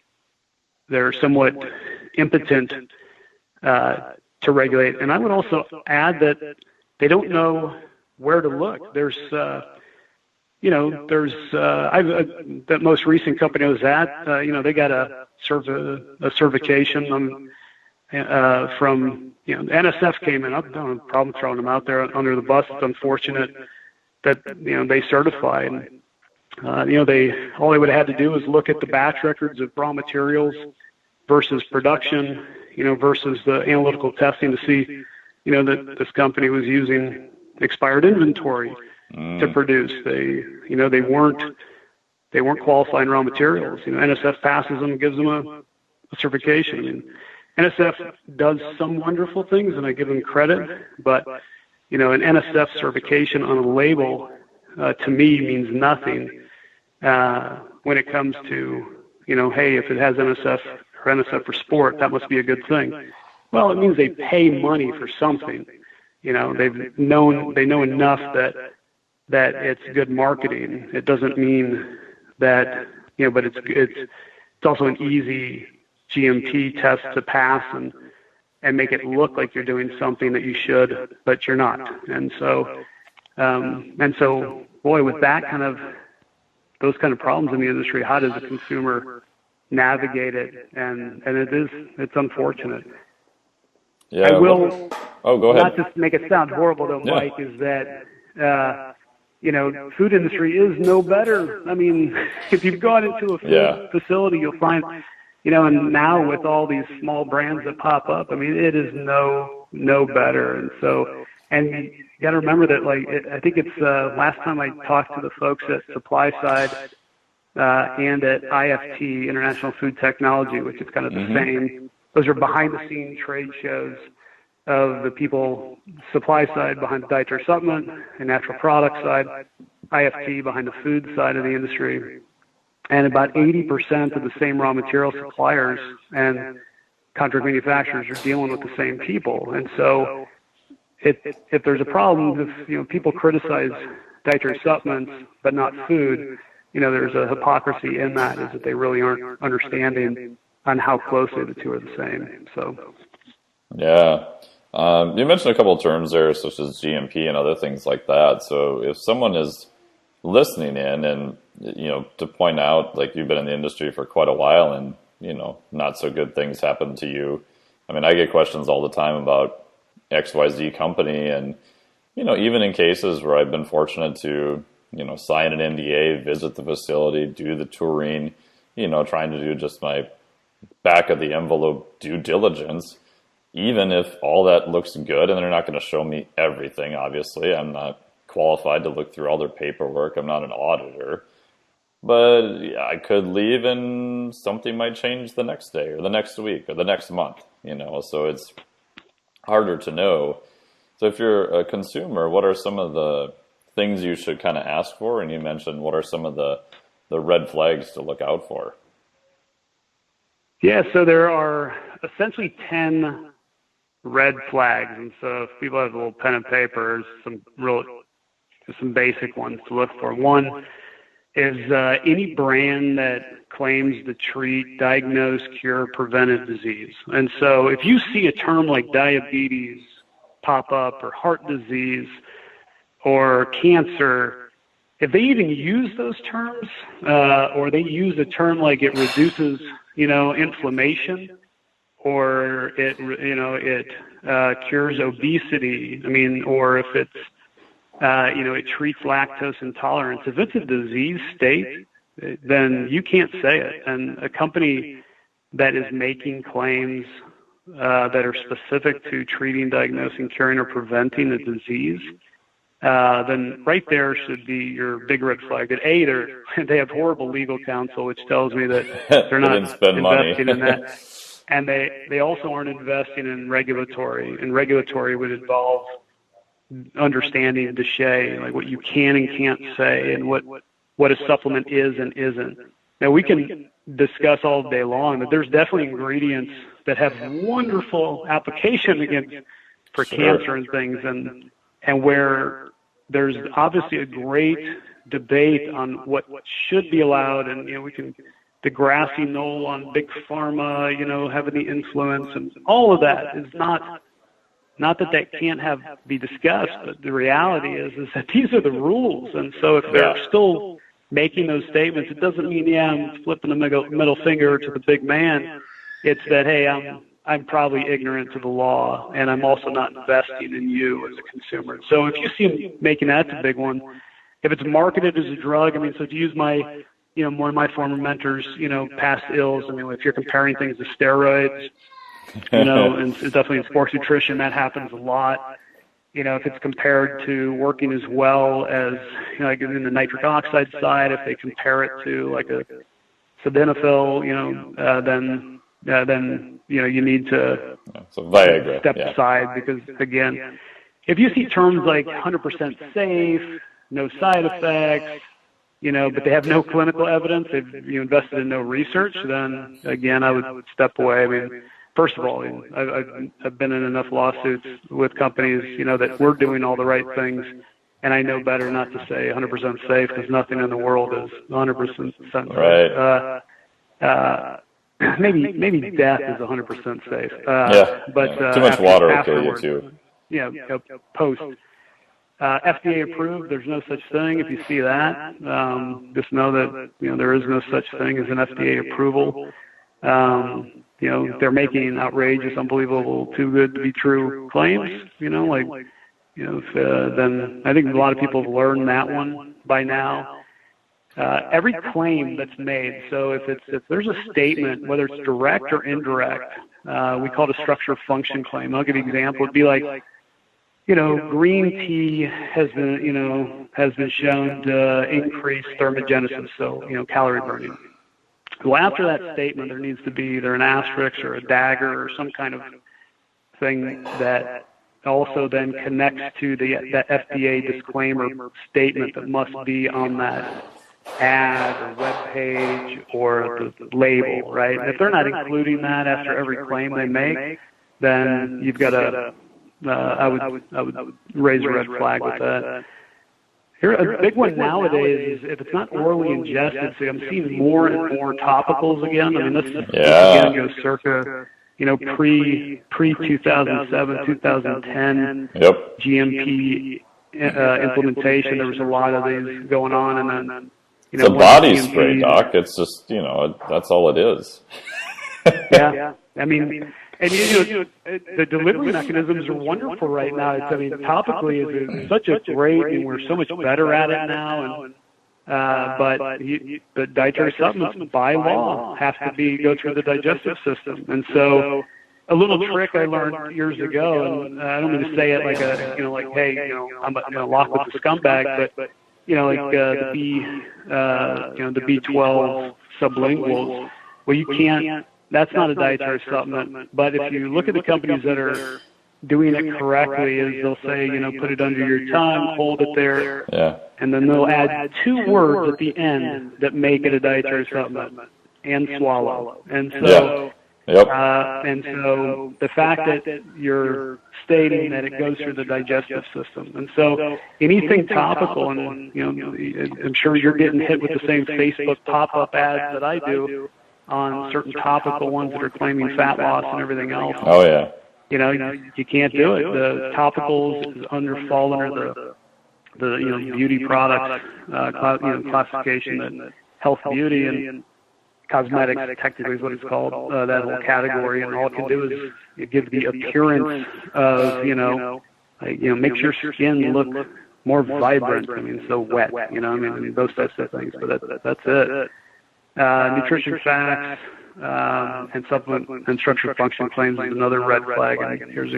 they're somewhat impotent to regulate. And I would also add that they don't know where to look. There's that most recent company I was at, they got a certification from, NSF came in. I don't have a problem throwing them out there under the bus. It's unfortunate that, they certified. All they would have had to do was look at the batch records of raw materials versus production, versus the analytical testing to see, that this company was using expired inventory to produce. They weren't qualifying raw materials. NSF passes them, gives them a certification. I mean, NSF does some wonderful things, and I give them credit, but an NSF certification on a label to me means nothing when it comes to hey, if it has NSF or NSF for sport, that must be a good thing. Well, it means they pay money for something. They know enough that it's good marketing. It doesn't mean that, but it's also an easy GMP test to pass and make it look like you're doing something that you should, but you're not. And so, boy, with those kind of problems in the industry, how does the consumer navigate it? And it's unfortunate. Yeah. I will. Oh, go ahead. Not to make it sound horrible, though, Mike, is that food industry is no better. I mean, if you've gone into a food facility, you'll find, and now with all these small brands that pop up, I mean, it is no better. And so, and you got to remember that, I think it's last time I talked to the folks at Supply Side and at IFT, International Food Technology, which is kind of the same. Those are behind-the-scenes trade shows. of the people supply side behind the dietary supplement and natural product side, IFT behind the food side of the industry, and about 80% of the same raw material suppliers and contract manufacturers are dealing with the same people. And so if there's a problem, if people criticize dietary supplements but not food, there's a hypocrisy in that, is that they really aren't understanding on how closely the two are the same. So yeah. You mentioned a couple of terms there, such as GMP and other things like that. So if someone is listening in and, to point out, like, you've been in the industry for quite a while and, not so good things happen to you. I mean, I get questions all the time about XYZ company, and, even in cases where I've been fortunate to, sign an NDA, visit the facility, do the touring, trying to do just my back of the envelope due diligence. Even if all that looks good, and they're not going to show me everything, obviously. I'm not qualified to look through all their paperwork. I'm not an auditor. But yeah, I could leave and something might change the next day or the next week or the next month, so it's harder to know. So if you're a consumer, what are some of the things you should kind of ask for? And you mentioned, what are some of the red flags to look out for? Yeah, so there are essentially 10 red flags, and so if people have a little pen and paper, some basic ones to look for. One is any brand that claims to treat, diagnose, cure, prevent disease. And so if you see a term like diabetes pop up, or heart disease, or cancer, if they even use those terms, or they use a term like it reduces, inflammation, or it cures obesity. Or if it's, it treats lactose intolerance. If it's a disease state, then you can't say it. And a company that is making claims that are specific to treating, diagnosing, curing, or preventing a disease, then right there should be your big red flag. That they have horrible legal counsel, which tells me that they're not investing in that. And they also aren't investing in regulatory, and regulatory would involve understanding DSHEA, like what you can and can't say, and what a supplement is and isn't. Now, we can discuss all day long that there's definitely ingredients that have wonderful application for cancer and things, and where there's obviously a great debate on what should be allowed, and we can. The grassy knoll on big pharma, having the influence, and all of that is not that can't be discussed, but the reality is that these are the rules. And so if they're still making those statements, it doesn't mean, I'm flipping the middle finger to the big man. It's that, hey, I'm probably ignorant to the law, and I'm also not investing in you as a consumer. So if you see them making that the big one, if it's marketed as a drug, so to use one of my former mentors, past ills. If you're comparing things to steroids, and definitely in sports nutrition, that happens a lot. If it's compared to working as well as, like in the nitric oxide side, if they compare it to like a sildenafil, then you need to step aside, because again, if you see terms like 100% safe, no side effects, but they have no clinical evidence, they've invested in no research, then again, I would step away. First of all, I've been in enough lawsuits with companies, that we're doing all the right things, and I know better not to say 100% safe, because nothing in the world is 100% safe. Right. Maybe death is 100% safe. But too much water will kill you too. Post. FDA approved, there's no such thing. If you see that, just know that there is no such thing as an FDA approval. They're making outrageous, unbelievable, too good to be true claims. Then I think a lot of people have learned that one by now. Every claim that's made, so if there's a statement, whether it's direct or indirect, we call it a structure function claim. I'll give you an example. It'd be like, green tea has been shown to increase thermogenesis, so, calorie burning. Well, after that statement, there needs to be either an asterisk or a dagger or some kind of thing that also then connects to the FDA disclaimer statement that must be on that ad or web page or the label, right? And if they're not including that after every claim they make, then you've got I would raise a red flag with that. Here, a big one nowadays is if it's not orally ingested. So I'm seeing more and more topicals again. I mean, this again goes circa, pre 2007, 2010 GMP implementation. There was a lot of these going on, and then it's a body spray, Doc. It's just that's all it is. Yeah, I mean. And the delivery mechanisms are wonderful right now. Topically is such a great, and we're so much better at it now. But the dietary supplements, by law, have to go through the digestive system. And so, a little trick I learned years ago, and I don't mean to say it like hey, I'm a Lockwood scumbag, but the B12 sublinguals. Well, you can't. That's not a dietary supplement. But if you look at the companies that are doing it correctly, is they'll say, put it under your tongue, hold it there, and then they'll add 2 words at the end that make it a dietary supplement, and swallow. And so, and so the fact that you're stating that it goes through the digestive system, and so anything topical, and I'm sure you're getting hit with the same Facebook pop-up ads that I do on certain topical ones that are claiming fat loss and everything else. Oh yeah. You can't do it. The topicals fall under the beauty products classification, that health, beauty, and cosmetics technically is what it's called, that whole category. And all it can do is give the appearance of makes your skin look more vibrant. So wet. Those types of things. But that's it. Nutrition facts and supplement and structure function claims is another red flag. And here's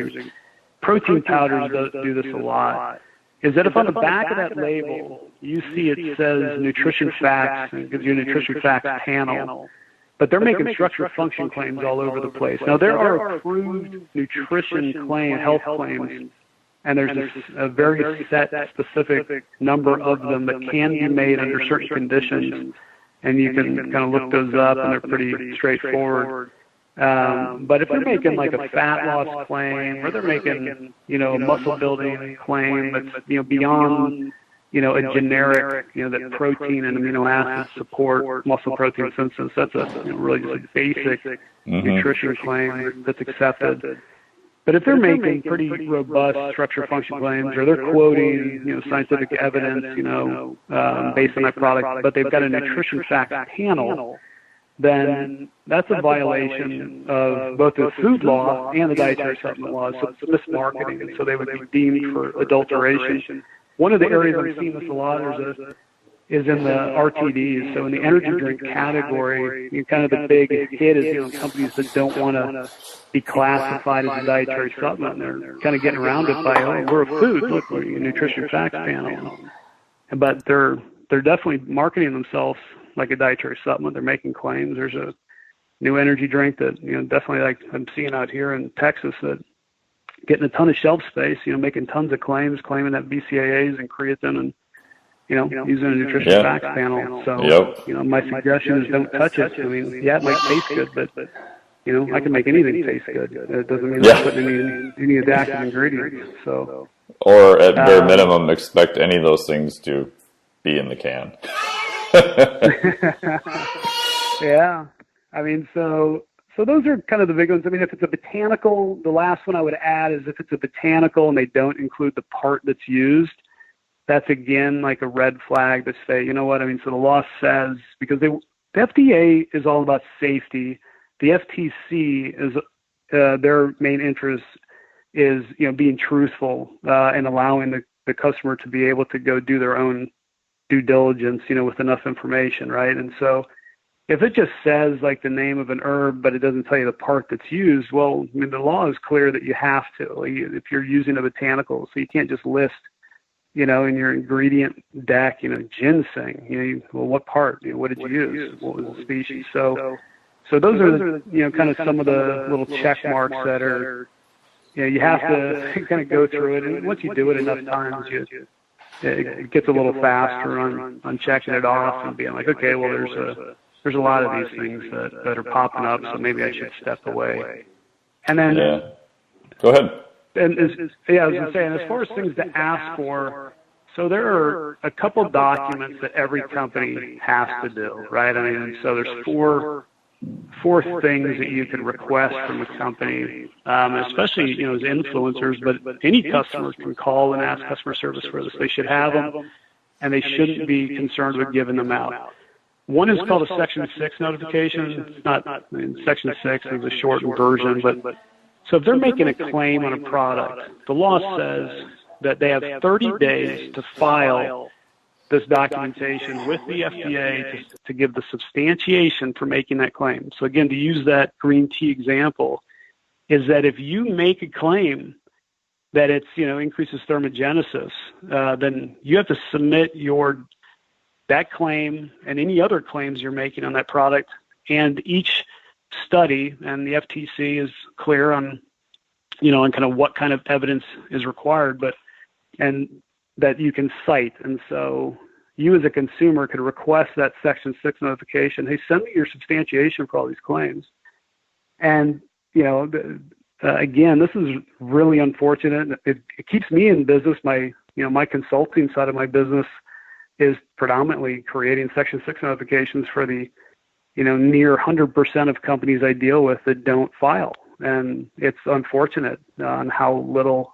protein powders do this a lot. Is that if on the back of that label you see it says nutrition facts, and it gives you a nutrition facts panel, but they're making structure function claims all over the place. Now there are approved nutrition health claims, and there's a very set specific number of them that can be made under certain conditions. And you can kind of look those up, and they're pretty straightforward. But if they're making like a fat loss claim, or they're making, a muscle building claim that's, beyond, a generic, that protein and amino acids support muscle protein synthesis, that's a really just a basic nutrition claim that's accepted. But if they're making pretty robust structure function claims, or they're quoting, scientific evidence, based on that product, but they've got a nutrition facts panel, then that's a violation of both the food law and the dietary supplement laws. So it's mismarketing, and so they would be deemed for adulteration. One of the areas I'm seeing this a lot is in the RTDs. So in the energy drink category, kind of the big hit is companies that don't want to be classified as a dietary supplement. They're kind of getting around it by, we're a food. Look, we're a nutrition facts panel. But they're definitely marketing themselves like a dietary supplement. They're making claims. There's a new energy drink that definitely like I'm seeing out here in Texas that getting a ton of shelf space. Making tons of claims, claiming that BCAAs and creatine and using a nutrition facts panel. So, my suggestion is don't touch it. It might taste good, but, I can make anything taste good. It doesn't mean I'm putting any adaptive ingredients. So, or at bare minimum, expect any of those things to be in the can. Yeah. So those are kind of the big ones. If it's a botanical, the last one I would add is if it's a botanical and they don't include the part that's used, that's again like a red flag to say, so the law says, because the FDA is all about safety. The FTC is, their main interest is, being truthful, and allowing the customer to be able to go do their own due diligence, with enough information, right? And so if it just says like the name of an herb, but it doesn't tell you the part that's used, well, the law is clear that you have to, if you're using a botanical, so you can't just list, in your ingredient deck, ginseng, well, what part, what did you use? What was the species? So those are the, kind of some of the little check marks that are, you have to kind of go through it, and once you do it enough times, it gets a little faster on checking it off and being like, okay, well, there's a lot of these things that are popping up, so maybe I should step away. And then, go ahead. And I was going to say, and as far as things to ask for, so there are a couple documents that every company has to do, right? I mean, so there's four things that you can request from a company, especially, as influencers, but any customer can call and ask customer service for this. They should have them, and they shouldn't be concerned with giving them out. One is called a Section 6 notification. It's not Section 6 is a shortened version, but so if they're making a claim on a product, the law says that they have 30 days to file this documentation with the FDA to give the substantiation for making that claim. So again, to use that green tea example, is that if you make a claim that it's, increases thermogenesis, then you have to submit that claim and any other claims you're making on that product, and each study, and the FTC is clear on, on kind of what kind of evidence is required, and that you can cite. And so you as a consumer could request that Section 6 notification. Hey, send me your substantiation for all these claims. And, again, this is really unfortunate. It keeps me in business. My consulting side of my business is predominantly creating Section 6 notifications for the, near 100% of companies I deal with that don't file. And it's unfortunate on how little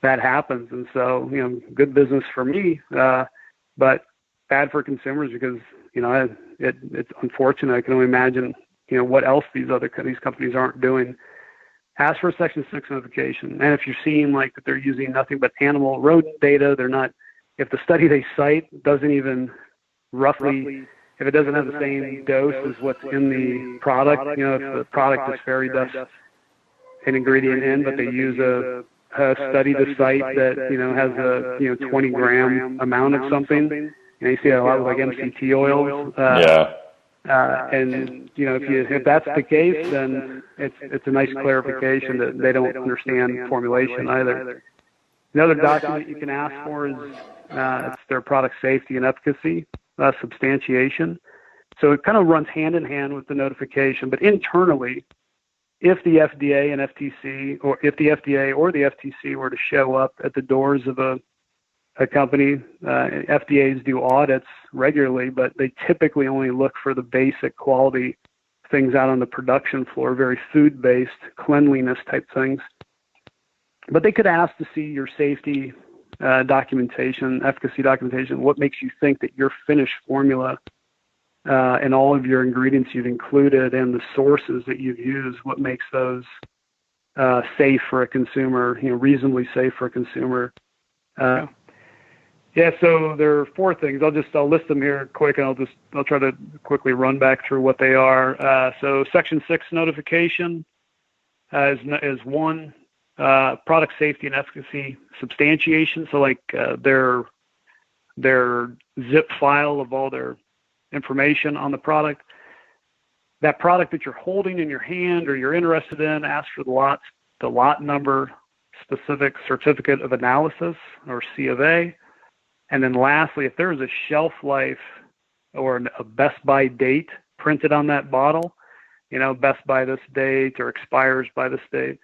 that happens. And so, good business for me, but bad for consumers because, it's unfortunate. I can only imagine, what else these companies aren't doing. Ask for a Section 6 notification. And if you're seeing like that they're using nothing but animal rodent data, they're not, if the study they cite doesn't even roughly, if it doesn't have the same dose as what's in the product, if the product is fairy dust an ingredient in, but they use a study to cite that, has a, 20 gram amount of something. You see a lot of like MCT oils. And if that's the case, then it's a nice clarification that they don't understand formulation either. Another document you can ask for is it's their product safety and efficacy substantiation. So it kind of runs hand in hand with the notification, but internally, if the FDA and FTC, or if the FDA or the FTC were to show up at the doors of a company, FDAs do audits regularly, but they typically only look for the basic quality things out on the production floor, very food-based, cleanliness type things. But they could ask to see your safety documentation, efficacy documentation, what makes you think that your finished formula and all of your ingredients you've included and the sources that you've used, what makes those safe for a consumer, reasonably safe for a consumer. So there are four things. I'll list them here quick, and I'll try to quickly run back through what they are. So Section 6 notification is one. Product safety and efficacy substantiation. So like their zip file of all their information on the product. That product that you're holding in your hand or you're interested in, ask for the lot number, specific certificate of analysis or C of A. And then lastly, if there is a shelf life or a best by date printed on that bottle, best by this date or expires by this date,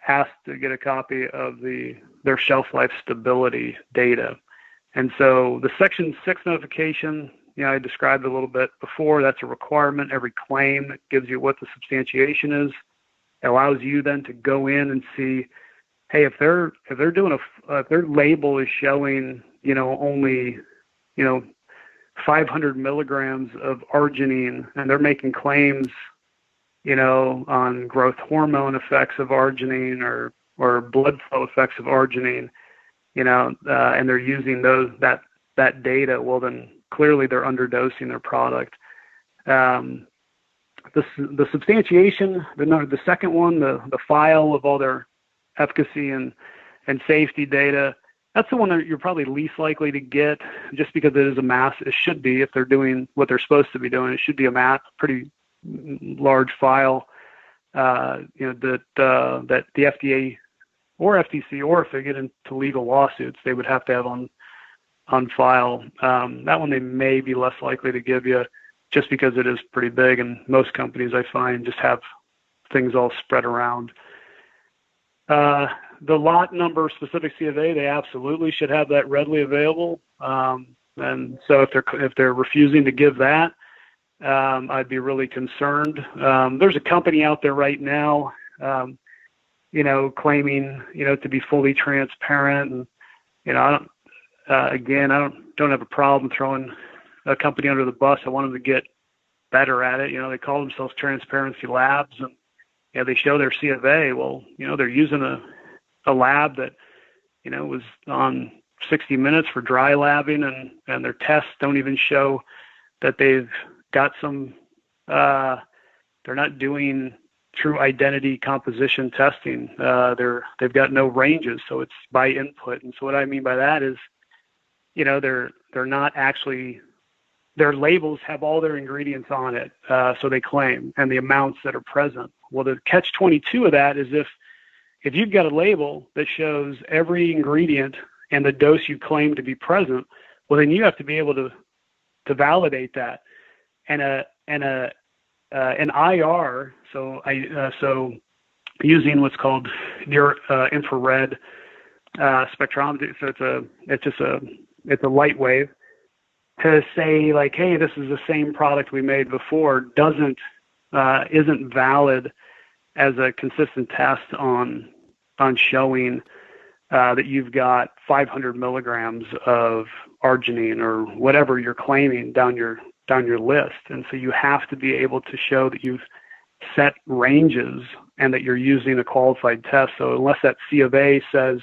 ask to get a copy of their shelf life stability data. And so the Section 6 notification, I described a little bit before, that's a requirement. Every claim that gives you what the substantiation is. It allows you then to go in and see, hey, if they're doing if their label is showing, only, 500 milligrams of arginine, and they're making claims, on growth hormone effects of arginine or blood flow effects of arginine, and they're using that data, well, then clearly they're underdosing their product. The substantiation, the second one, the file of all their efficacy and safety data, that's the one that you're probably least likely to get, just because it is it should be, if they're doing what they're supposed to be doing, it should be pretty large file, that the FDA or FTC, or if they get into legal lawsuits, they would have to have on file. That one they may be less likely to give you just because it is pretty big, and most companies I find just have things all spread around. The lot number specific C of A, they absolutely should have that readily available. And so if they're refusing to give that, I'd be really concerned. There's a company out there right now, claiming, to be fully transparent. And, I don't have a problem throwing a company under the bus. I want them to get better at it. They call themselves Transparency Labs, and they show their C of A. Well, they're using a lab that, was on 60 Minutes for dry labbing, and their tests don't even show that they've got some, they're not doing true identity composition testing. They've got no ranges, so it's by input. And so what I mean by that is, they're not actually, their labels have all their ingredients on it, so they claim, and the amounts that are present. Well, the catch-22 of that is if you've got a label that shows every ingredient and the dose you claim to be present, well, then you have to be able to validate that. And an IR, so using what's called near infrared spectrometry, so it's a light wave, to say like, hey, this is the same product we made before, isn't valid as a consistent test on showing that you've got 500 milligrams of arginine or whatever you're claiming down your list. And so you have to be able to show that you've set ranges and that you're using a qualified test. So unless that C of A says,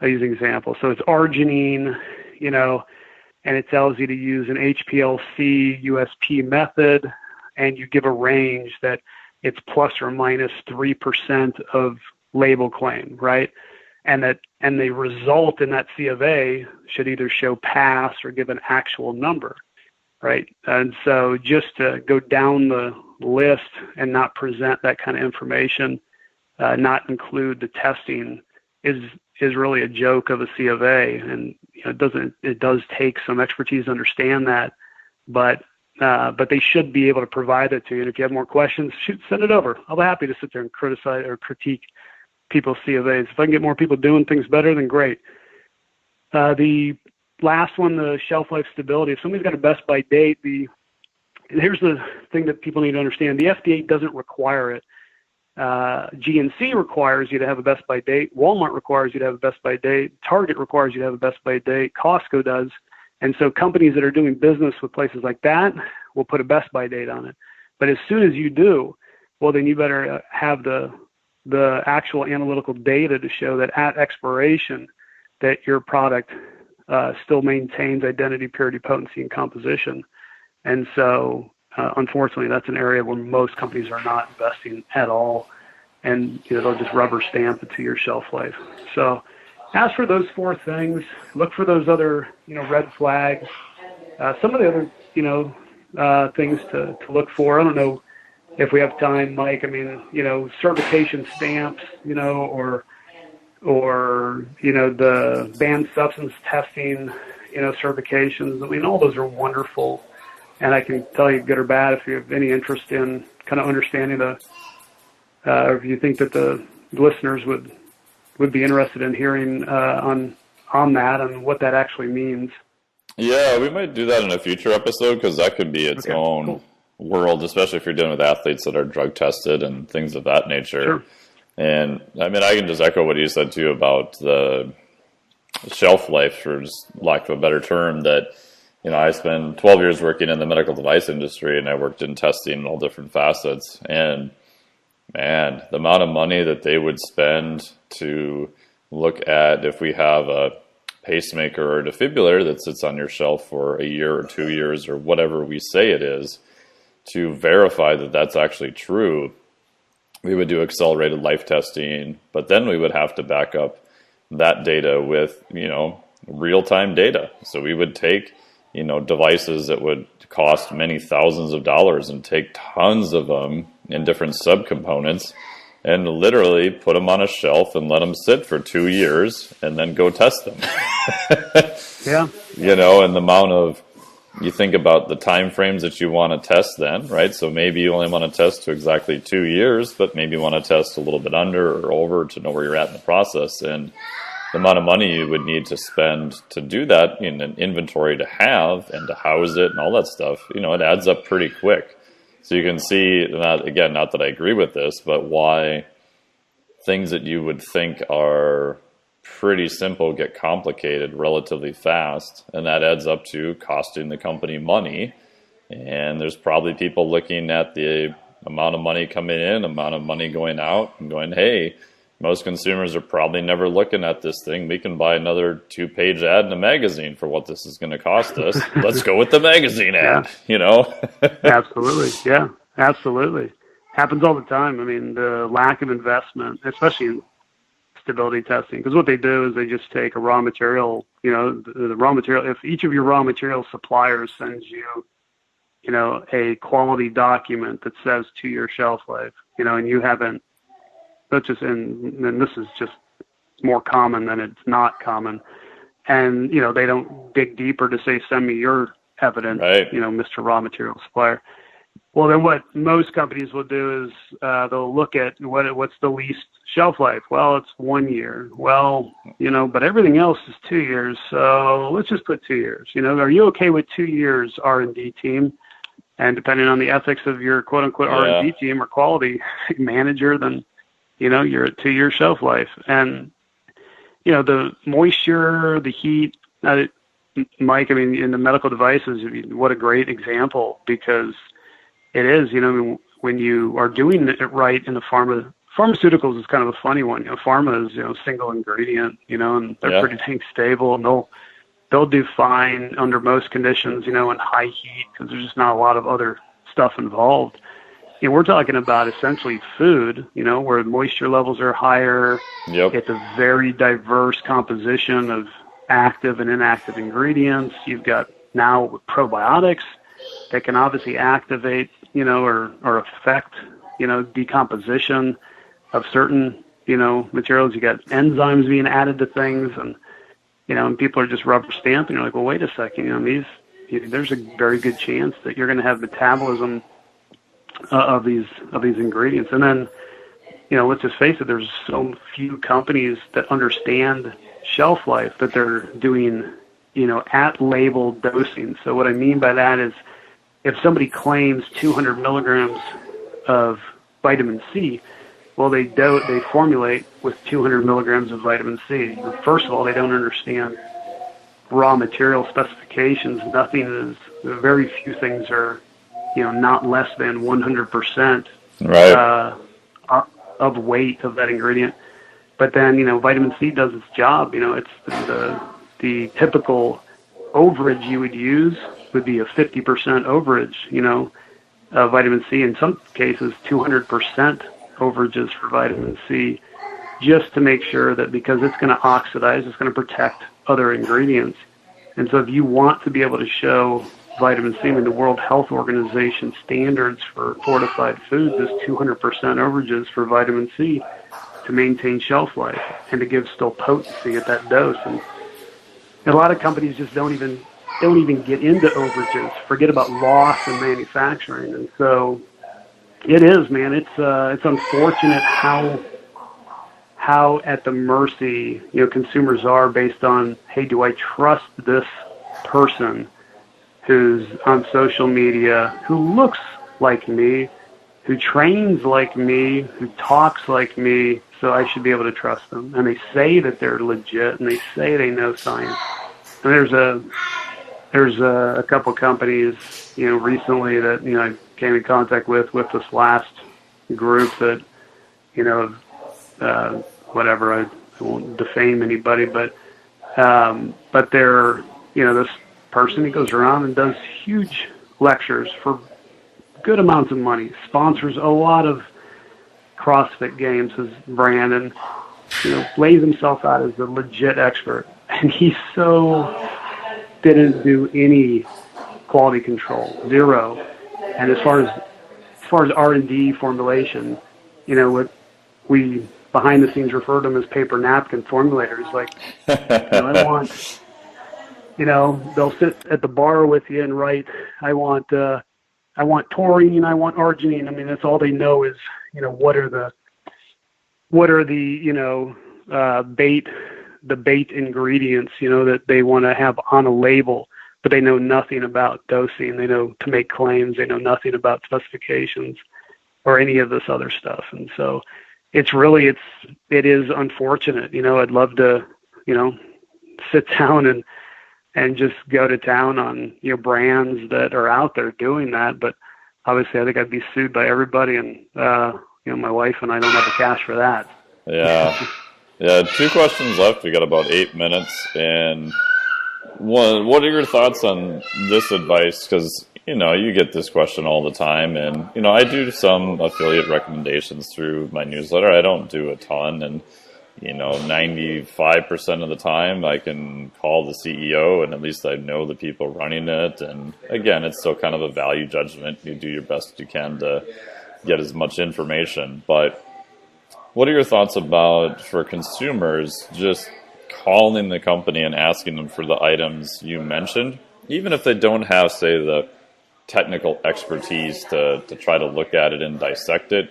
I use an example, so it's arginine, and it tells you to use an HPLC USP method, and you give a range that it's plus or minus 3% of label claim, right? And the result in that C of A should either show pass or give an actual number, right? And so just to go down the list and not present that kind of information, not include the testing, is really a joke of a C of A. And it does take some expertise to understand that, but they should be able to provide it to you. And if you have more questions, send it over. I'll be happy to sit there and criticize or critique people's C of A's. If I can get more people doing things better, then great. The last one, the shelf life stability. If somebody's got a best by date, here's the thing that people need to understand. The FDA doesn't require it. GNC requires you to have a best by date. Walmart requires you to have a best by date. Target requires you to have a best by date. Costco does. And so companies that are doing business with places like that will put a best by date on it. But as soon as you do, well, then you better have the actual analytical data to show that at expiration that your product still maintains identity, purity, potency, and composition. And so, unfortunately, that's an area where most companies are not investing at all, and they'll just rubber stamp it to your shelf life. So, as for those four things, look for those other red flags. Some of the other things to look for. I don't know if we have time, Mike. I mean, certification stamps, or the banned substance testing, certifications. I mean, all those are wonderful. And I can tell you, good or bad, if you have any interest in kind of understanding or if you think that the listeners would be interested in hearing on that and what that actually means. Yeah, we might do that in a future episode, because that could be its own world, especially if you're dealing with athletes that are drug tested and things of that nature. Sure. And I mean, I can just echo what you said too about the shelf life, for just lack of a better term, that I spent 12 years working in the medical device industry, and I worked in testing in all different facets. And man, the amount of money that they would spend to look at if we have a pacemaker or a defibrillator that sits on your shelf for a year or 2 years or whatever we say it is, to verify that that's actually true. We would do accelerated life testing, but then we would have to back up that data with, real-time data. So we would take devices that would cost many thousands of dollars and take tons of them in different subcomponents and literally put them on a shelf and let them sit for 2 years and then go test them. Yeah. You know, and the amount of, you think about the time frames that you want to test then, right? So maybe you only want to test to exactly 2 years, but maybe you want to test a little bit under or over to know where you're at in the process. And the amount of money you would need to spend to do that in an inventory to have and to house it and all that stuff, you know, it adds up pretty quick. So you can see, not that I agree with this, but why things that you would think are pretty simple get complicated relatively fast, and that adds up to costing the company money. And there's probably people looking at the amount of money coming in, amount of money going out, and going, hey, most consumers are probably never looking at this thing. We can buy another 2-page ad in a magazine for what this is going to cost us. Let's go with the magazine ad, you know? Absolutely. Yeah, absolutely. Happens all the time. I mean, the lack of investment, especially in stability testing, because what they do is they just take a raw material, you know, the raw material. If each of your raw material suppliers sends you, you know, a quality document that says 2-year shelf life, you know, and you haven't, and this is just more common than it's not common. And, you know, they don't dig deeper to say, send me your evidence, right, you know, Mr. Raw Material Supplier. Well, then what most companies will do is they'll look at what's the least shelf life. Well, it's 1 year. Well, you know, but everything else is 2 years. So let's just put 2 years. You know, are you okay with 2 years R&D team? And depending on the ethics of your quote unquote R&D team or quality manager, then, you know, you're at 2 year shelf life. And, you know, the moisture, the heat, Mike, I mean, in the medical devices, what a great example, because it is, you know, when you are doing it right in the pharmaceuticals is kind of a funny one. You know, pharma is, you know, single ingredient, you know, and they're pretty dang stable, and they'll do fine under most conditions, you know, in high heat, because there's just not a lot of other stuff involved. You know, we're talking about essentially food, you know, where moisture levels are higher. Yep. It's a very diverse composition of active and inactive ingredients. You've got now probiotics that can obviously activate, you know, or affect, you know, decomposition of certain, you know, materials. You got enzymes being added to things, and, you know, and people are just rubber stamping. You're like, well, wait a second, you know, there's a very good chance that you're going to have metabolism of these ingredients. And then, you know, let's just face it, there's so few companies that understand shelf life that they're doing, you know, at label dosing. So what I mean by that is, if somebody claims 200 milligrams of vitamin C, well, they formulate with 200 milligrams of vitamin C. First of all, they don't understand raw material specifications. Very few things are, you know, not less than 100% of weight of that ingredient. But then, you know, vitamin C does its job. You know, it's the typical overage you would use would be a 50% overage, you know, vitamin C. In some cases, 200% overages for vitamin C, just to make sure that, because it's going to oxidize, it's going to protect other ingredients. And so if you want to be able to show vitamin C, I mean, the World Health Organization standards for fortified foods is 200% overages for vitamin C to maintain shelf life and to give still potency at that dose. And a lot of companies just don't even get into overages, forget about loss in manufacturing. And so it is, man, it's unfortunate how at the mercy, you know, consumers are based on, hey, do I trust this person who's on social media, who looks like me, who trains like me, who talks like me, so I should be able to trust them. And they say that they're legit, and they say they know science. And there's a couple companies, you know, recently that, you know, I came in contact with this last group that, you know, whatever, I won't defame anybody, but they're, you know, this person, he goes around and does huge lectures for good amounts of money, sponsors a lot of CrossFit Games, his brand, and, you know, lays himself out as a legit expert. And he so didn't do any quality control, zero. And as far as R&D formulation, you know, we behind the scenes refer to them as paper napkin formulators. Like, I want, they'll sit at the bar with you and write, I want taurine, I want arginine. I mean, that's all they know is, what are the bait ingredients, that they want to have on a label, but they know nothing about dosing. They know to make claims. They know nothing about specifications or any of this other stuff. And so it is unfortunate. I'd love to, sit down and just go to town on, brands that are out there doing that. But obviously I think I'd be sued by everybody, and, my wife and I don't have the cash for that. Yeah. Yeah. 2 questions left. We got about 8 minutes. And one, what are your thoughts on this advice? Because, you get this question all the time. And, I do some affiliate recommendations through my newsletter. I don't do a ton. And, 95% of the time I can call the CEO, and at least I know the people running it. And again, it's still kind of a value judgment. You do your best you can to get as much information. But what are your thoughts about, for consumers, just calling the company and asking them for the items you mentioned, even if they don't have, say, the technical expertise to try to look at it and dissect it,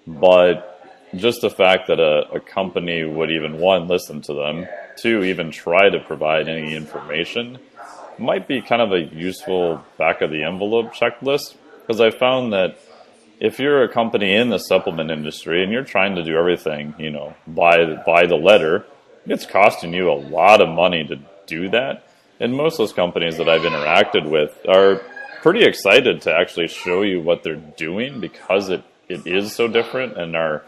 but just the fact that a company would even, 1, listen to them, 2, even try to provide any information might be kind of a useful back-of-the-envelope checklist. Because I found that if you're a company in the supplement industry and you're trying to do everything, by the letter, it's costing you a lot of money to do that. And most of those companies that I've interacted with are pretty excited to actually show you what they're doing, because it is so different, and are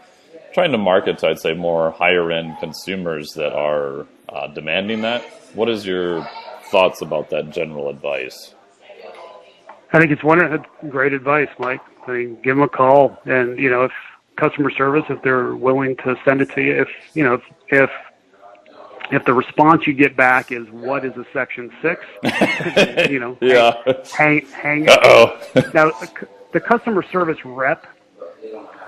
trying to market to, I'd say, more higher-end consumers that are demanding that. What is your thoughts about that general advice? I think it's great advice, Mike. I mean, give them a call, and if customer service, if they're willing to send it to you, if the response you get back is, what is a Section 6? Yeah. Hang. Uh-oh. Now, the customer service rep,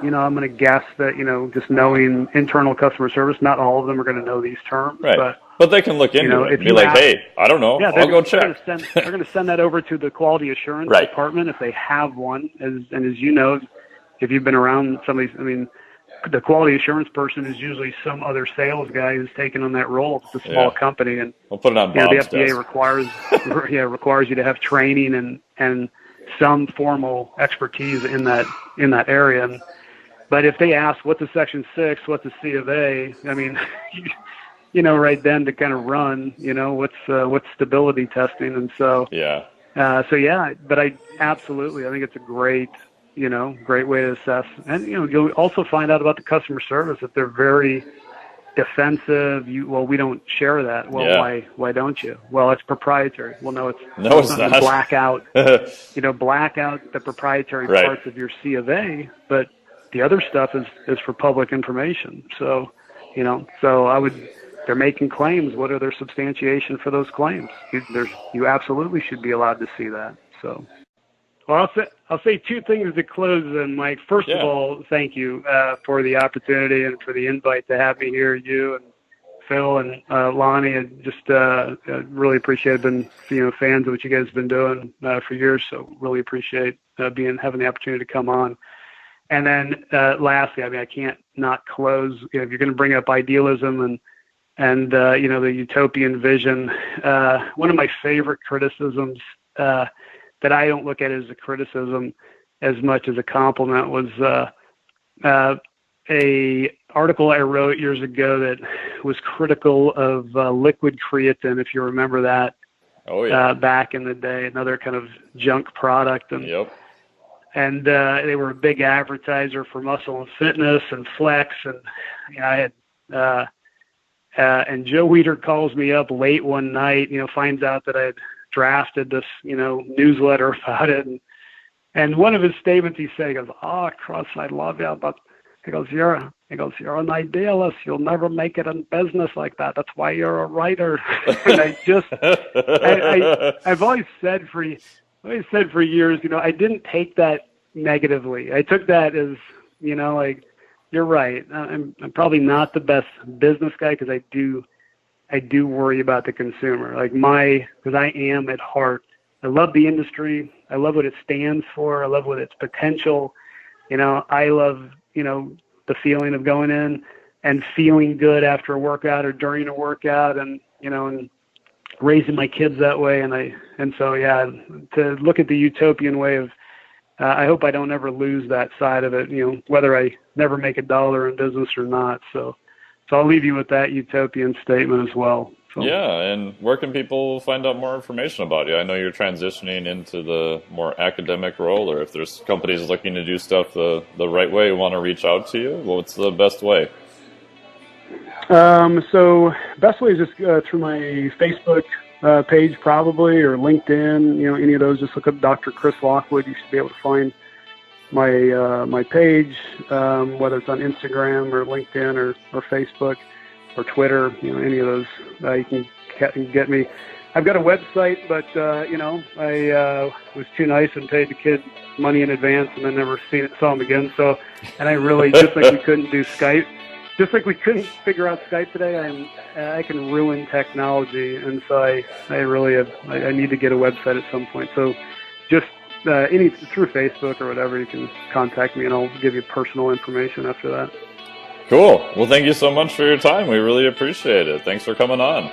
I'm going to guess that, just knowing internal customer service, not all of them are going to know these terms. Right. But they can look into it and be like, hey, I don't know, I'll go check. They're going to send that over to the quality assurance department if they have one. And as you know, if you've been around somebody, the quality assurance person is usually some other sales guy who's taken on that role. It's a small company. And we'll put it on Bob's the FDA desk. requires you to have training and some formal expertise in that area. But if they ask, what's a Section 6, what's a C of A, right then to kind of run, what's stability testing. And so, but I think it's a great way to assess. And, you'll also find out about the customer service if they're very defensive. We don't share that. Well, why don't you? Well, it's proprietary. Well, no, it's not. Black out, black out the proprietary parts of your C of A, but the other stuff is for public information. So, they're making claims. What are their substantiation for those claims? You absolutely should be allowed to see that. So, well, I'll say 2 things to close then, Mike. First of all, thank you for the opportunity and for the invite to have me here. You and Phil and Lonnie, I just really appreciate it. Been fans of what you guys have been doing for years, so really appreciate having the opportunity to come on. And then lastly, I can't not close. If you're going to bring up idealism and the utopian vision, one of my favorite criticisms that I don't look at as a criticism as much as a compliment was a article I wrote years ago that was critical of liquid creatine, if you remember that. Oh yeah. Back in the day, another kind of junk product, and they were a big advertiser for Muscle and Fitness and Flex, and I had and Joe Weider calls me up late one night, finds out that I had drafted this, newsletter about it. And one of his statements, he said, he goes, "Oh, Cross, I love you, but you're an idealist. You'll never make it in business like that. That's why you're a writer." And I've always said for years, I didn't take that negatively. I took that as, you're right. I'm probably not the best business guy because I do worry about the consumer. Because I am at heart, I love the industry. I love what it stands for. I love what its potential. I love, the feeling of going in and feeling good after a workout or during a workout, and raising my kids that way. To look at the utopian way of, I hope I don't ever lose that side of it, whether I never make $1 in business or not. So I'll leave you with that utopian statement as well. So. Yeah, and where can people find out more information about you? I know you're transitioning into the more academic role, or if there's companies looking to do stuff the right way, want to reach out to you, what's the best way? So best way is just through my Facebook page probably, or LinkedIn, any of those. Just look up Dr. Chris Lockwood. You should be able to find my page, whether it's on Instagram or LinkedIn or Facebook or Twitter, any of those. You can get me. I've got a website, but I was too nice and paid the kid money in advance, and then never saw him again. So, and I really, just like we couldn't do Skype, just like we couldn't figure out Skype today, I can ruin technology, and so I really I need to get a website at some point. So, just through Facebook or whatever, you can contact me, and I'll give you personal information after that. Cool. Well, thank you so much for your time. We really appreciate it. Thanks for coming on.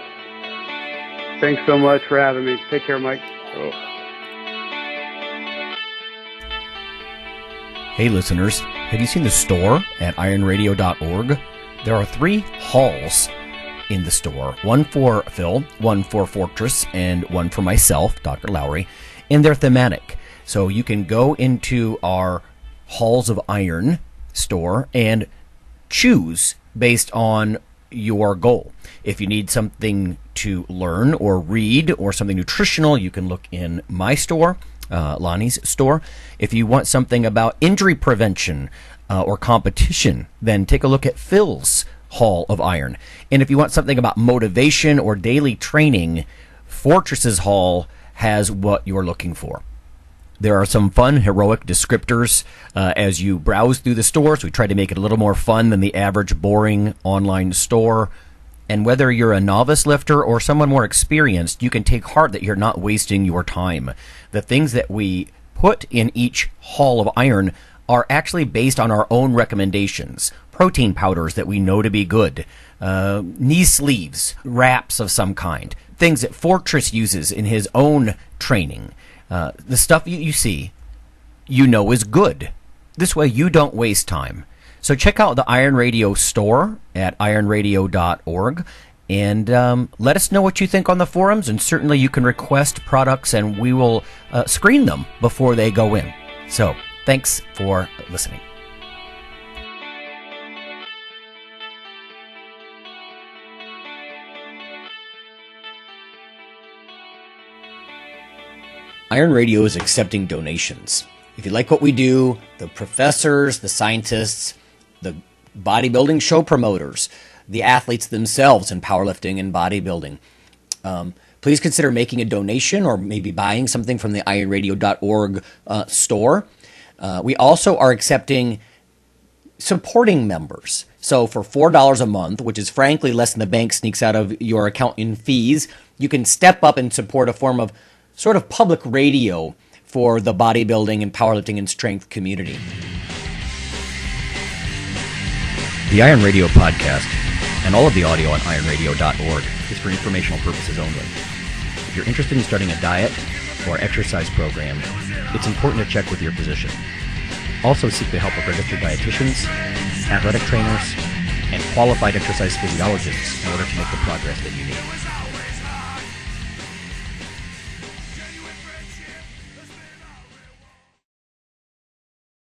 Thanks so much for having me. Take care, Mike. Cool. Hey listeners, have you seen the store at IronRadio.org? There are 3 halls in the store. One for Phil, one for Fortress, and one for myself, Dr. Lowry. And they're thematic. So you can go into our Halls of Iron store and choose based on your goal. If you need something to learn or read or something nutritional, you can look in my store, Lonnie's store. If you want something about injury prevention or competition, then take a look at Phil's Hall of Iron. And if you want something about motivation or daily training, Fortress's Hall has what you're looking for. There are some fun, heroic descriptors as you browse through the store, so we try to make it a little more fun than the average boring online store. And whether you're a novice lifter or someone more experienced, you can take heart that you're not wasting your time. The things that we put in each Hall of Iron are actually based on our own recommendations. Protein powders that we know to be good, knee sleeves, wraps of some kind, things that Fortress uses in his own training. The stuff you see, is good. This way you don't waste time. So check out the Iron Radio store at ironradio.org and let us know what you think on the forums, and certainly you can request products and we will screen them before they go in. So thanks for listening. Iron Radio is accepting donations. If you like what we do, the professors, the scientists, the bodybuilding show promoters, the athletes themselves in powerlifting and bodybuilding, please consider making a donation or maybe buying something from the ironradio.org store. We also are accepting supporting members. So for $4 a month, which is frankly less than the bank sneaks out of your account in fees, you can step up and support a form of sort of public radio for the bodybuilding and powerlifting and strength community. The Iron Radio podcast and all of the audio on ironradio.org is for informational purposes only. If you're interested in starting a diet or exercise program, it's important to check with your physician. Also seek the help of registered dietitians, athletic trainers, and qualified exercise physiologists in order to make the progress that you need.